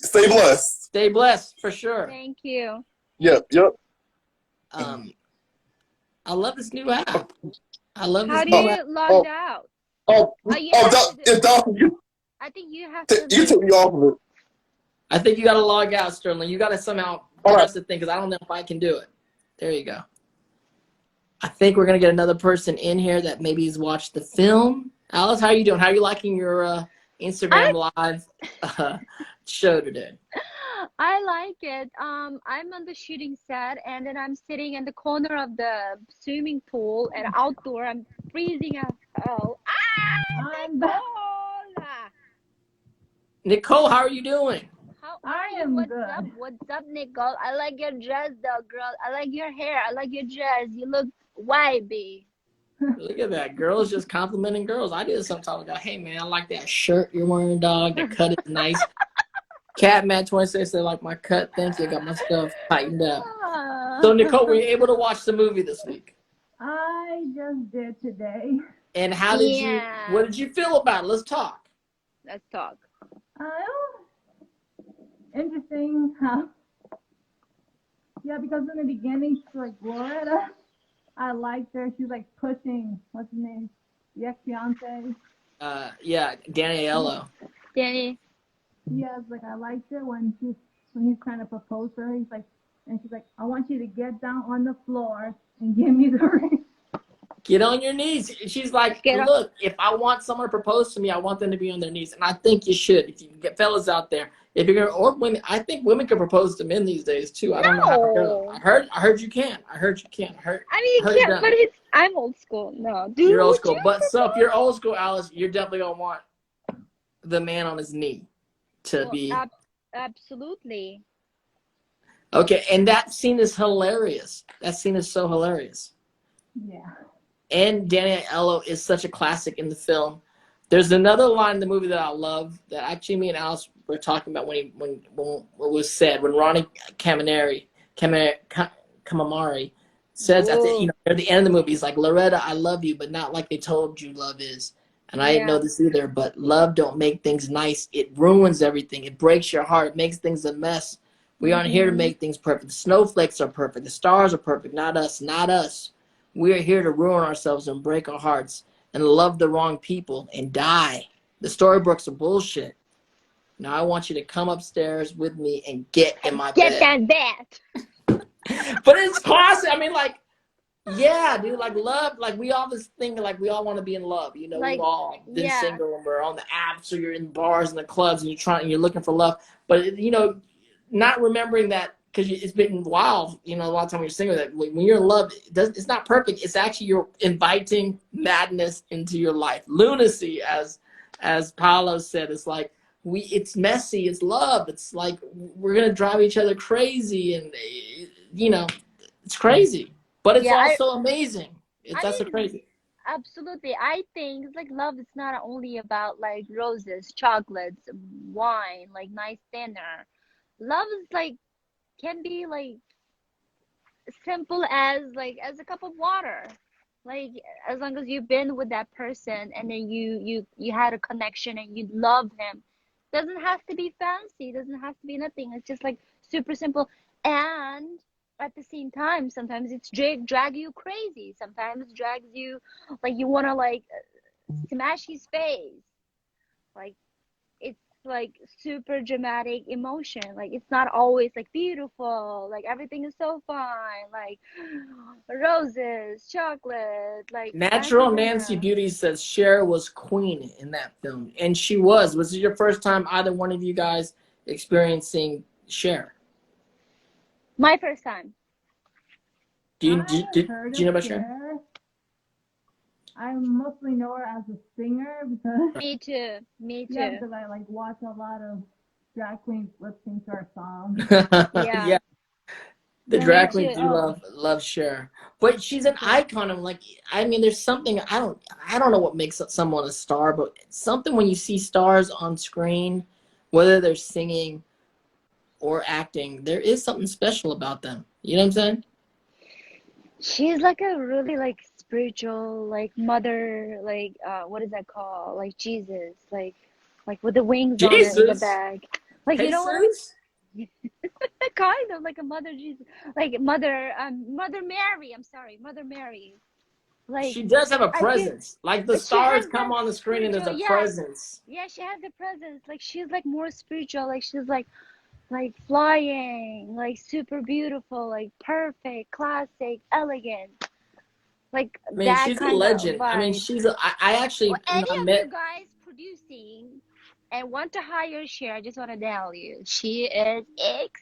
Stay blessed. Stay blessed for sure. Thank you. Yep. I love this new app. How do you log out? I think you have to. You took me off of it. I think you got to log out, Sterling. You got to somehow press the thing because I don't know if I can do it. There you go. I think we're gonna get another person in here that maybe has watched the film. Alice, how are you doing? How are you liking your Instagram live show today? I like it. I'm on the shooting set, and then I'm sitting in the corner of the swimming pool and outdoor. I'm freezing as hell. I'm Nicole, how are you doing? I am good. What's up, Nicole? I like your dress, though, girl. I like your hair. I like your dress. You look wavy. Look at that. Girls just complimenting girls. I did sometimes. Go, hey, man, I like that shirt you're wearing, dog. The cut is nice. Catman26 said, like my cut. Thank you. I got my stuff tightened up. So, Nicole, were you able to watch the movie this week? I just did today. And how did you, what did you feel about it? Let's talk. Let's talk. Interesting how Yeah, because in the beginning, she's like, Loretta, I liked her. She's like pushing, what's his name? The ex-fiance. Yeah, Danny Aiello. Danny. Yeah, it's like, I liked it when he's trying to propose to her. He's like, and she's like, I want you to get down on the floor and give me the ring. Get on your knees. She's like, Get up. look, if I want someone to propose to me, I want them to be on their knees. And I think you should. If you get fellas out there, if you're gonna, or women, I think women can propose to men these days too. I don't know how it goes. No. I heard you can. I heard you can. I mean, heard you it can't, done. but I'm old school. No. Dude, You're old would school. you But so if propose? you're old school, Alice, you're definitely gonna want the man on his knee to Well, be absolutely. okay. And that scene is hilarious. That scene is so hilarious. Yeah. And Danny Aiello is such a classic in the film. There's another line in the movie that I love that actually me and Alice were talking about when it was said when Ronny Kamamari says at the at the end of the movie, he's like, Loretta, I love you, but not like they told you love is. And I didn't know this either, but love don't make things nice. It ruins everything. It breaks your heart. It makes things a mess. We aren't here to make things perfect. The snowflakes are perfect. The stars are perfect. Not us. Not us. We are here to ruin ourselves and break our hearts and love the wrong people and die. The storybooks are bullshit. Now I want you to come upstairs with me and get in my bed. Get that bat. But it's classic. I mean, like, yeah, dude, like love, like we all this thing, like we all want to be in love. You know, Like, we've all been yeah. single and we're on the apps or you're in bars and the clubs and you're looking for love. But you know, not remembering that because it's been wild. You know, a lot of time when you're single, that when you're in love, it's not perfect. It's actually you're inviting madness into your life, lunacy, as Paolo said. It's like it's messy. It's love. It's like we're gonna drive each other crazy, and you know, it's crazy. But it's also amazing. That's crazy. Absolutely. I think it's like love is not only about like roses, chocolates, wine, like nice dinner. Love is like can be like simple as a cup of water. Like as long as you've been with that person and then you had a connection and you love him. Doesn't have to be fancy, doesn't have to be nothing. It's just like super simple. And at the same time, sometimes it's drag you crazy. Sometimes drags you like you want to like smash his face. Like it's like super dramatic emotion. Like it's not always like beautiful. Like everything is so fine. Like roses, chocolate. Like Natural Nancy Beauty says Cher was queen in that film, and she was. Was it your first time either one of you guys experiencing Cher? My first time. Do you know about Cher? I mostly know her as a singer because Me too. yeah, because I like watch a lot of drag queens lip sync to her songs. Yeah. The drag queens do love Cher, but she's an icon. I'm like, I mean, there's something I don't know what makes someone a star, but something when you see stars on screen, whether they're singing or acting, there is something special about them. You know what I'm saying? She's like a really like spiritual like mother, like what is that called? Like Jesus, like with the wings on it in the bag. Like you know what? Kind of like a mother Jesus, like mother Mary. I'm sorry, Mother Mary. Like she does have a presence. Like the stars come on the screen and there's a presence. Yeah, she has the presence. Like she's like more spiritual. Like she's like flying, like super beautiful, like perfect, classic, elegant. Like I mean, that she's kind a legend. of vibe. I mean, I actually any I of met you guys producing and want to hire Cher, I just want to tell you, she is expensive.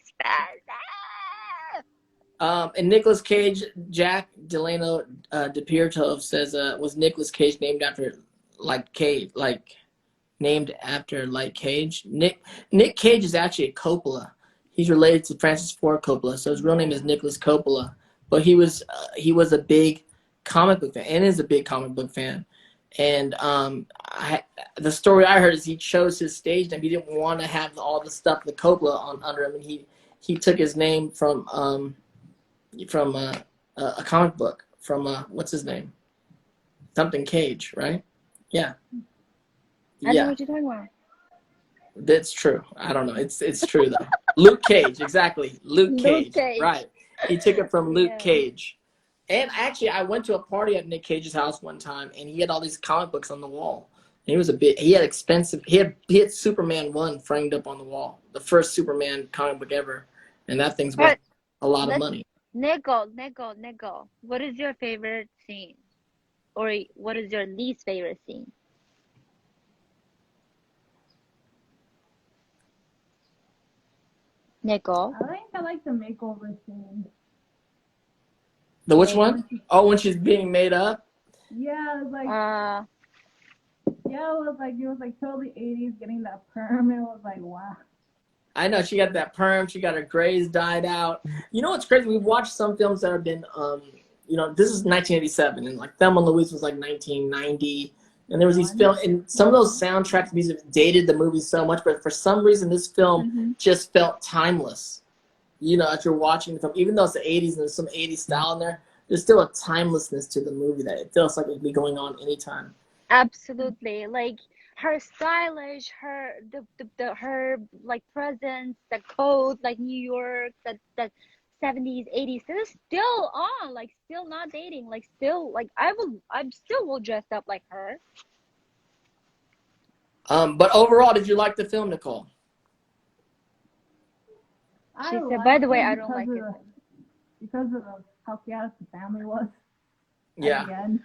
And Nicolas Cage, Jack Delano DePierto says, was Nicolas Cage named after Cage, named after Cage? Nick Cage is actually a Coppola. He's related to Francis Ford Coppola, so his real name is Nicholas Coppola. But he was a big comic book fan and is a big comic book fan. And the story I heard is he chose his stage name. He didn't want to have all the stuff the Coppola under him, and he took his name from a comic book from what's his name? Something Cage, right? Yeah. I know what you're talking about. That's true. I don't know. It's true though. Luke Cage, exactly. Luke Cage. Right. He took it from Luke Yeah. Cage. And actually, I went to a party at Nick Cage's house one time, and he had all these comic books on the wall. And he had expensive. He had Superman 1 framed up on the wall, the first Superman comic book ever, and that thing's worth But a lot of let's money. Nicole. What is your favorite scene, or what is your least favorite scene? Nicole. I like the makeover scene. The which Maybe. one? Oh, when she's being made up. Yeah, it was like Uh, it was like totally 80s, getting that perm. It was like wow. I know she got that perm. She got her grays dyed out. You know what's crazy? We've watched some films that have been, this is 1987, and like Thelma and Louise was like 1990, and there was these films, and some of those soundtracks, music dated the movie so much, but for some reason, this film just felt timeless. You know, as you're watching the film, even though it's the 80s and there's some 80s style in there, there's still a timelessness to the movie that it feels like it could be going on anytime. absolutely. Like her stylish, her like presence, the code, like New York, that 70s, 80s. They're still on, like still not dating, like still like I still will dress up like her. But overall, did you like the film, Nicole? She said, by the way, I don't like it. Because of how chaotic the family was. Yeah. At the end.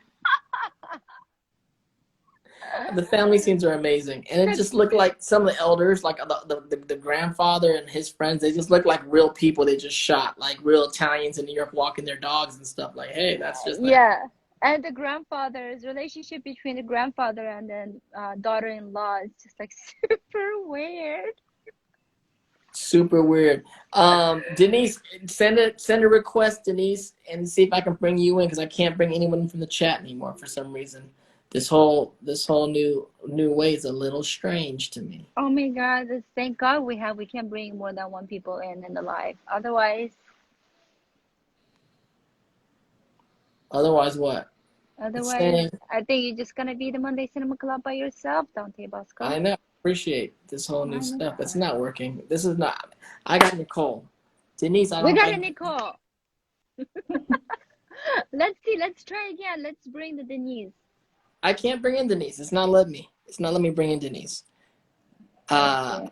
The family scenes are amazing, and it just looked like some of the elders, like the grandfather and his friends. They just look like real people. They just shot like real Italians in New York walking their dogs and stuff. Like, hey, that's just like, Yeah. And the grandfather's relationship between the grandfather and then daughter-in-law is just like super weird. super weird. Denise, send a request, Denise, and see if I can bring you in, because I can't bring anyone from the chat anymore for some reason. This whole new way is a little strange to me. Oh my God! Thank God we can bring more than one people in the live. Otherwise What? I think you're just gonna be the Monday Cinema Club by yourself, Dante Bosco. I know. Appreciate this whole new stuff. It's not working. This is not. I got Nicole. Denise, We got a Nicole. Let's see. Let's try again. Let's bring the Denise. I can't bring in Denise. It's not letting me. It's not letting me bring in Denise. Or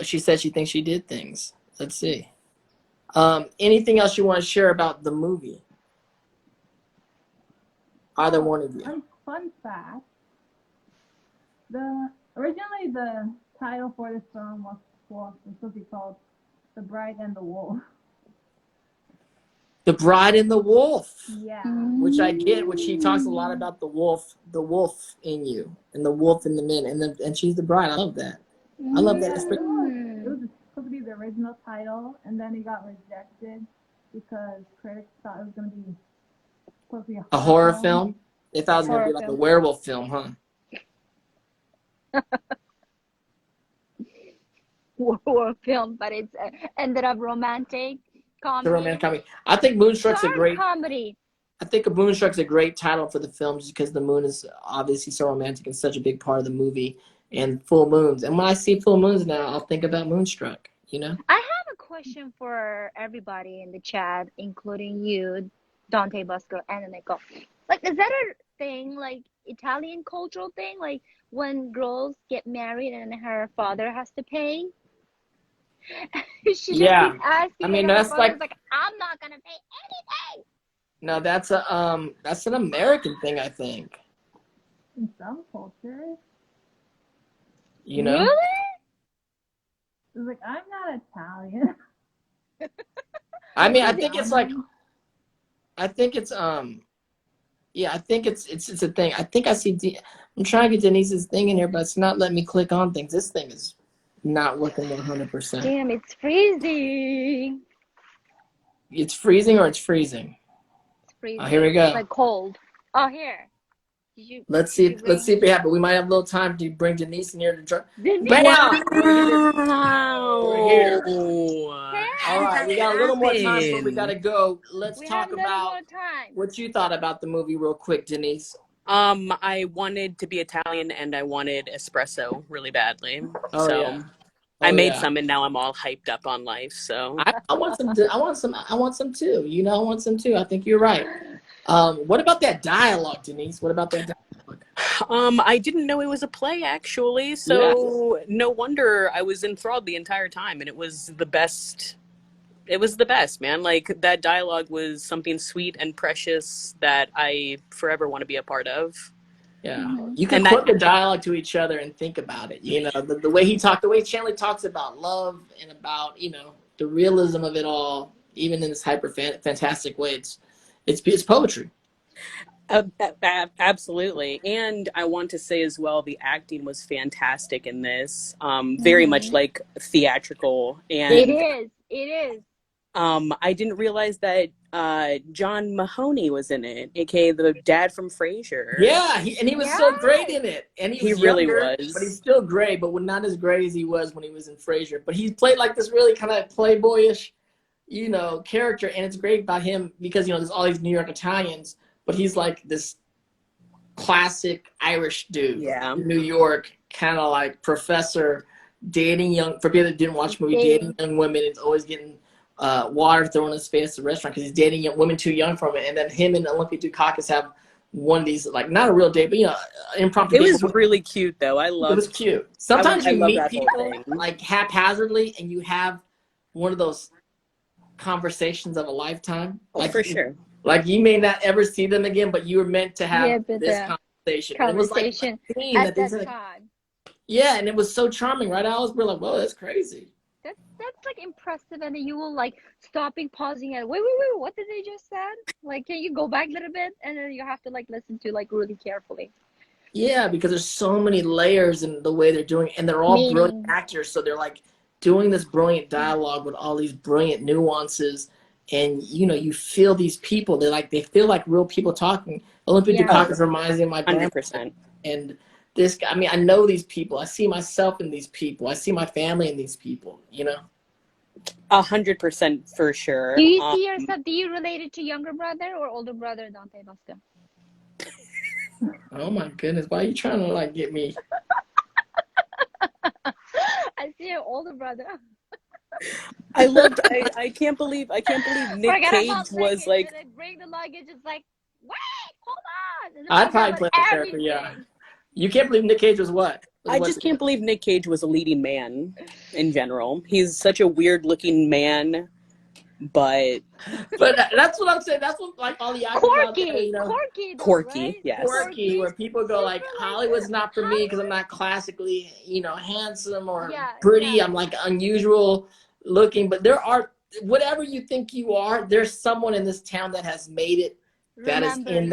she said she thinks she did things. Let's see. Anything else you want to share about the movie? Either one of you. Fun fact. Originally the title for this film was supposed to be called The Bride and the Wolf. The Bride and the Wolf. Yeah. Which I get, which he talks a lot about the wolf in you, and the wolf in the men, and she's the bride. I love that. I love that. It was supposed to be the original title, and then it got rejected because critics thought it was going to be supposed to be a horror film. They thought it was going to be like a werewolf film, huh? Horror film, but it's ended up romantic comedy. The romantic comedy. I think Moonstruck's a great comedy. I think Moonstruck's a great title for the film, just because the moon is obviously so romantic and such a big part of the movie, and full moons. And when I see full moons now, I'll think about Moonstruck. You know. I have a question for everybody in the chat, including you, Dante Bosco, and Nicole. Like, is that a thing, like Italian cultural thing, like when girls get married and her father has to pay? She just keeps asking. I mean, that's like I'm not gonna pay anything. No, that's an American thing, I think. In some cultures. You know? Really? It's like, I'm not Italian. I mean, I think it's like, I think it's a thing. I think I see. I'm trying to get Denise's thing in here, but it's not letting me click on things. This thing is not working 100%. Damn, it's freezing. It's freezing, or it's freezing. Freezing. Oh, here we go. It's like cold. Oh, here. Let's see if we have. But we might have a little time to bring Denise in here to try. Denise! We're here. All right, we got a little more time, but we gotta go. Let's talk about what you thought about the movie, real quick, Denise. I wanted to be Italian, and I wanted espresso really badly. I Oh made yeah. some and now I'm all hyped up on life. So I want some. I want some. I want some too. You know, I want some too. I think you're right. What about that dialogue, Denise? What about that dialogue? I didn't know it was a play actually, Yeah. so no wonder I was enthralled the entire time, and it was the best. It was the best, man. Like that dialogue was something sweet and precious that I forever want to be a part of. Yeah. Mhm. You could And that quote the dialogue to each other and think about it. You know, the way he talked, the way Chandler talks about love and about, you know, the realism of it all, even in this fantastic way. It's poetry. Absolutely. And I want to say as well, the acting was fantastic in this. Very much Mhm. like theatrical. It And is. It is. I didn't realize that John Mahoney was in it, aka the dad from Frasier. Yeah, and he was so great Yes. in it. And he He was really younger, but he's was. still great, but not as great as he was when he was in Frasier. But he played like this really kind of playboyish, you know, character, and it's great about him because, you know, there's all these New York Italians, but he's like this classic Irish dude, Yeah. New York, kind of like professor, dating young, for people that didn't watch the movie, dating young women, and always getting water thrown in his face at the restaurant because he's dating young women too young for it. And then him and Olympia Dukakis have one of these, like, not a real date, but, you know, impromptu It date. was really cute, though. It was cute. I Sometimes you love meet that whole people thing. like haphazardly and you have one of those conversations of a lifetime. Oh, Like, for sure. like you may not ever see them again, but you were meant to have Yeah, but this the conversation. And it was like a conversation scene at that they that said, time. yeah, and it was so charming, right? I was like, whoa, that's crazy. That's like impressive, and then you will like stopping, pausing, and wait, what did they just said? Like, can you go back a little bit, and then you have to like listen to like really carefully. Yeah, because there's so many layers in the way they're doing it, and they're all brilliant Meaning, actors, so they're like doing this brilliant dialogue with all these brilliant nuances, and you know, you feel these people. They feel like real people talking. Olympia yeah, Oh, Dukakis reminds me of my grandma, 100%. and this guy. I mean, I know these people. I see myself in these people. I see my family in these people. You know. 100% for sure. do you see yourself? Do you relate it to younger brother or older brother Dante Basco? Oh my goodness, why are you trying to like get me? I see your older brother. I can't believe Nick Forget Cage about was luggage. like, Then I bring the luggage. It's like, wait, hold on. And then I'd forget probably play about the character, yeah. everything. You can't believe Nick Cage was what? I just can't believe Nick Cage was a leading man in general. He's such a weird looking man, but that's what I'm saying. That's what like all the actors out there, you know, Quirky, though, quirky, right? yes. quirky, where people go like, Super, Hollywood's not for me because I'm Hollywood. not classically, you know, handsome or Yeah, pretty. yeah. I'm like unusual looking, but there are whatever you think you are. There's someone in this town that has made it. That is Remember in you.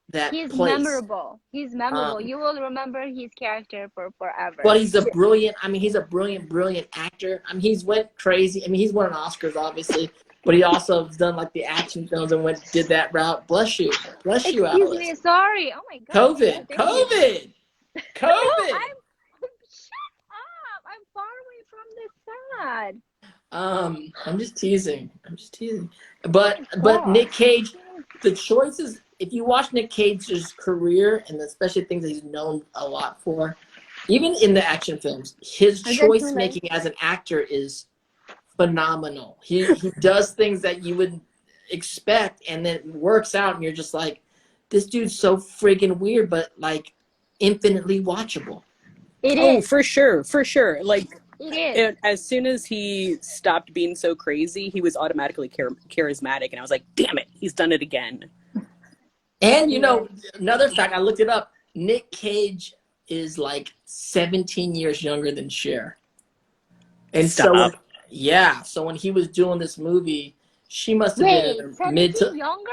that He's place. memorable. He's memorable. You will remember his character for forever. But he's a brilliant. I mean, he's a brilliant actor. I mean, he's went crazy. I mean, he's won Oscars, obviously, but he also has done like the action films and did that route. Bless you, Excuse Alice. me, sorry. Oh my God. COVID. No, COVID. shut up. I'm far away from this side. I'm just teasing. But Nick Cage, the choices. If you watch Nick Cage's career and especially things that he's known a lot for, even in the action films, his choice making as an actor is phenomenal. He does things that you wouldn't expect, and then it works out, and you're just like, this dude's so friggin' weird, but like infinitely watchable. It is. For sure. Like, it is. as soon as he stopped being so crazy, he was automatically charismatic, and I was like, damn it, he's done it again. And you know, another fact, I looked it up. Nick Cage is like 17 years younger than Cher. And so when he was doing this movie, she must have been mid to younger?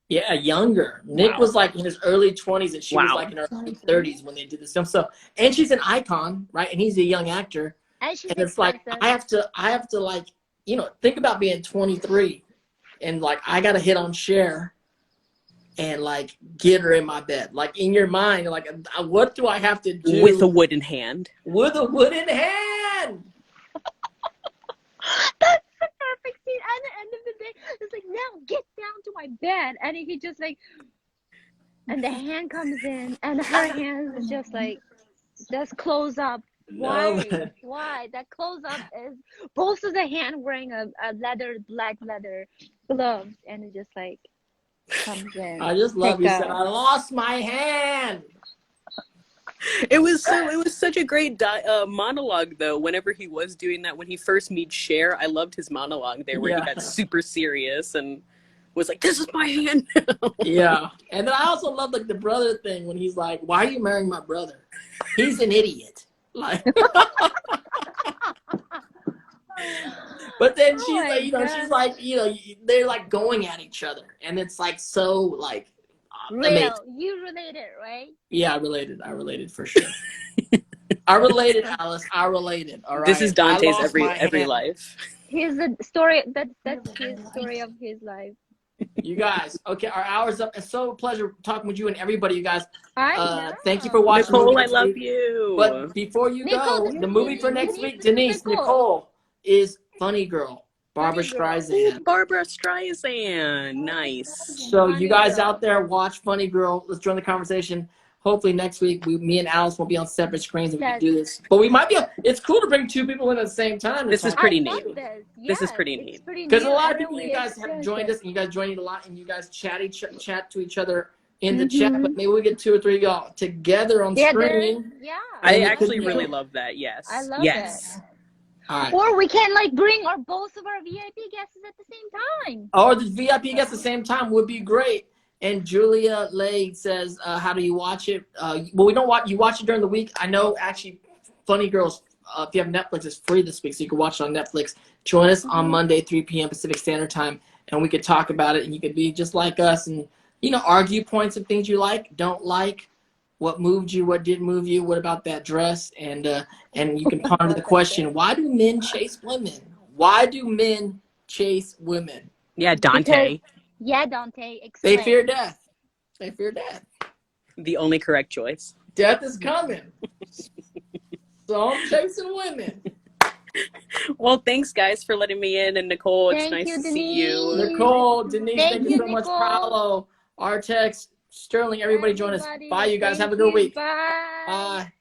Yeah, younger. Nick was like in his early 20s and she was like in her early 30s when they did this film. So, and she's an icon, right? And he's a young actor. And it's like I have to like, you know, think about being 23 and like I got to hit on Cher and like get her in my bed. Like in your mind, like what do I have to do with a wooden hand? With a wooden hand. That's the perfect scene. At the end of the day, it's like, now get down to my bed, and he just like, and the hand comes in, and her hand is just like, just close up. No, Why? man. Why? That close up is both of the hand wearing a black leather gloves, and it just like comes in. I just love Like he said, I lost my hand. It was such a great monologue though. Whenever he was doing that, when he first meets Cher, I loved his monologue there, where he Yeah. got super serious and was like, "This is my hand." Yeah. And then I also love like the brother thing when he's like, why are you marrying my brother? He's an idiot. Like but then Oh she's my like, she's God. like, they're like going at each other. And it's like so like amazing. Real. You related, right? Yeah, I related for sure. I related, Alice. I related. All right. This is I Dante's lost my every hand. life. Here's the story. That's his story of his life. You guys, okay, our hour's up. It's so a pleasure talking with you and everybody, you guys. I know. Thank you for watching. Nicole, I next love week. you. But before you Nicole, go, the movie for next week, Denise, Nicole. Nicole, is Funny Girl. Barbara Funny Girl. Streisand. Ooh, Barbara Streisand. Nice. So Funny you guys Girl. out there, watch Funny Girl. Let's join the conversation. Hopefully next week, me and Alice will be on separate screens and we can do this. But we might be. It's cool to bring two people in at the same time. This is pretty I neat. love this. This is Yes, pretty it's neat. pretty Because a new. lot I of people, really you guys have experienced joined it. us, and you guys joined a lot, and you guys chat to each other in the chat. But maybe we get 2 or 3 of y'all together on screen. Yeah. I actually really love that. Yes. I love yes. it. All right. Or we can like bring both of our VIP guests at the same time. Or the VIP guests at the same time would be great. And Julia Lay says, how do you watch it? Well, we don't watch. You watch it during the week. I know, actually, Funny Girls, if you have Netflix, it's free this week, so you can watch it on Netflix. Join us on Monday, 3 p.m. Pacific Standard Time, and we could talk about it, and you could be just like us and, argue points of things you like, don't like, what moved you, what didn't move you, what about that dress, and you can ponder the question, why do men chase women? Why do men chase women? Yeah, Dante. Dante. They Explain. fear death. They fear death. The only correct choice. Death is coming. So I'm chasing women. Well, thanks, guys, for letting me in. And Nicole, it's Thank nice you, to see you. Denise. Nicole, Denise, thank you so much. Nicole. Paolo, Artex, Sterling, everybody join us. Bye, you guys. Have a good week. Bye. Bye.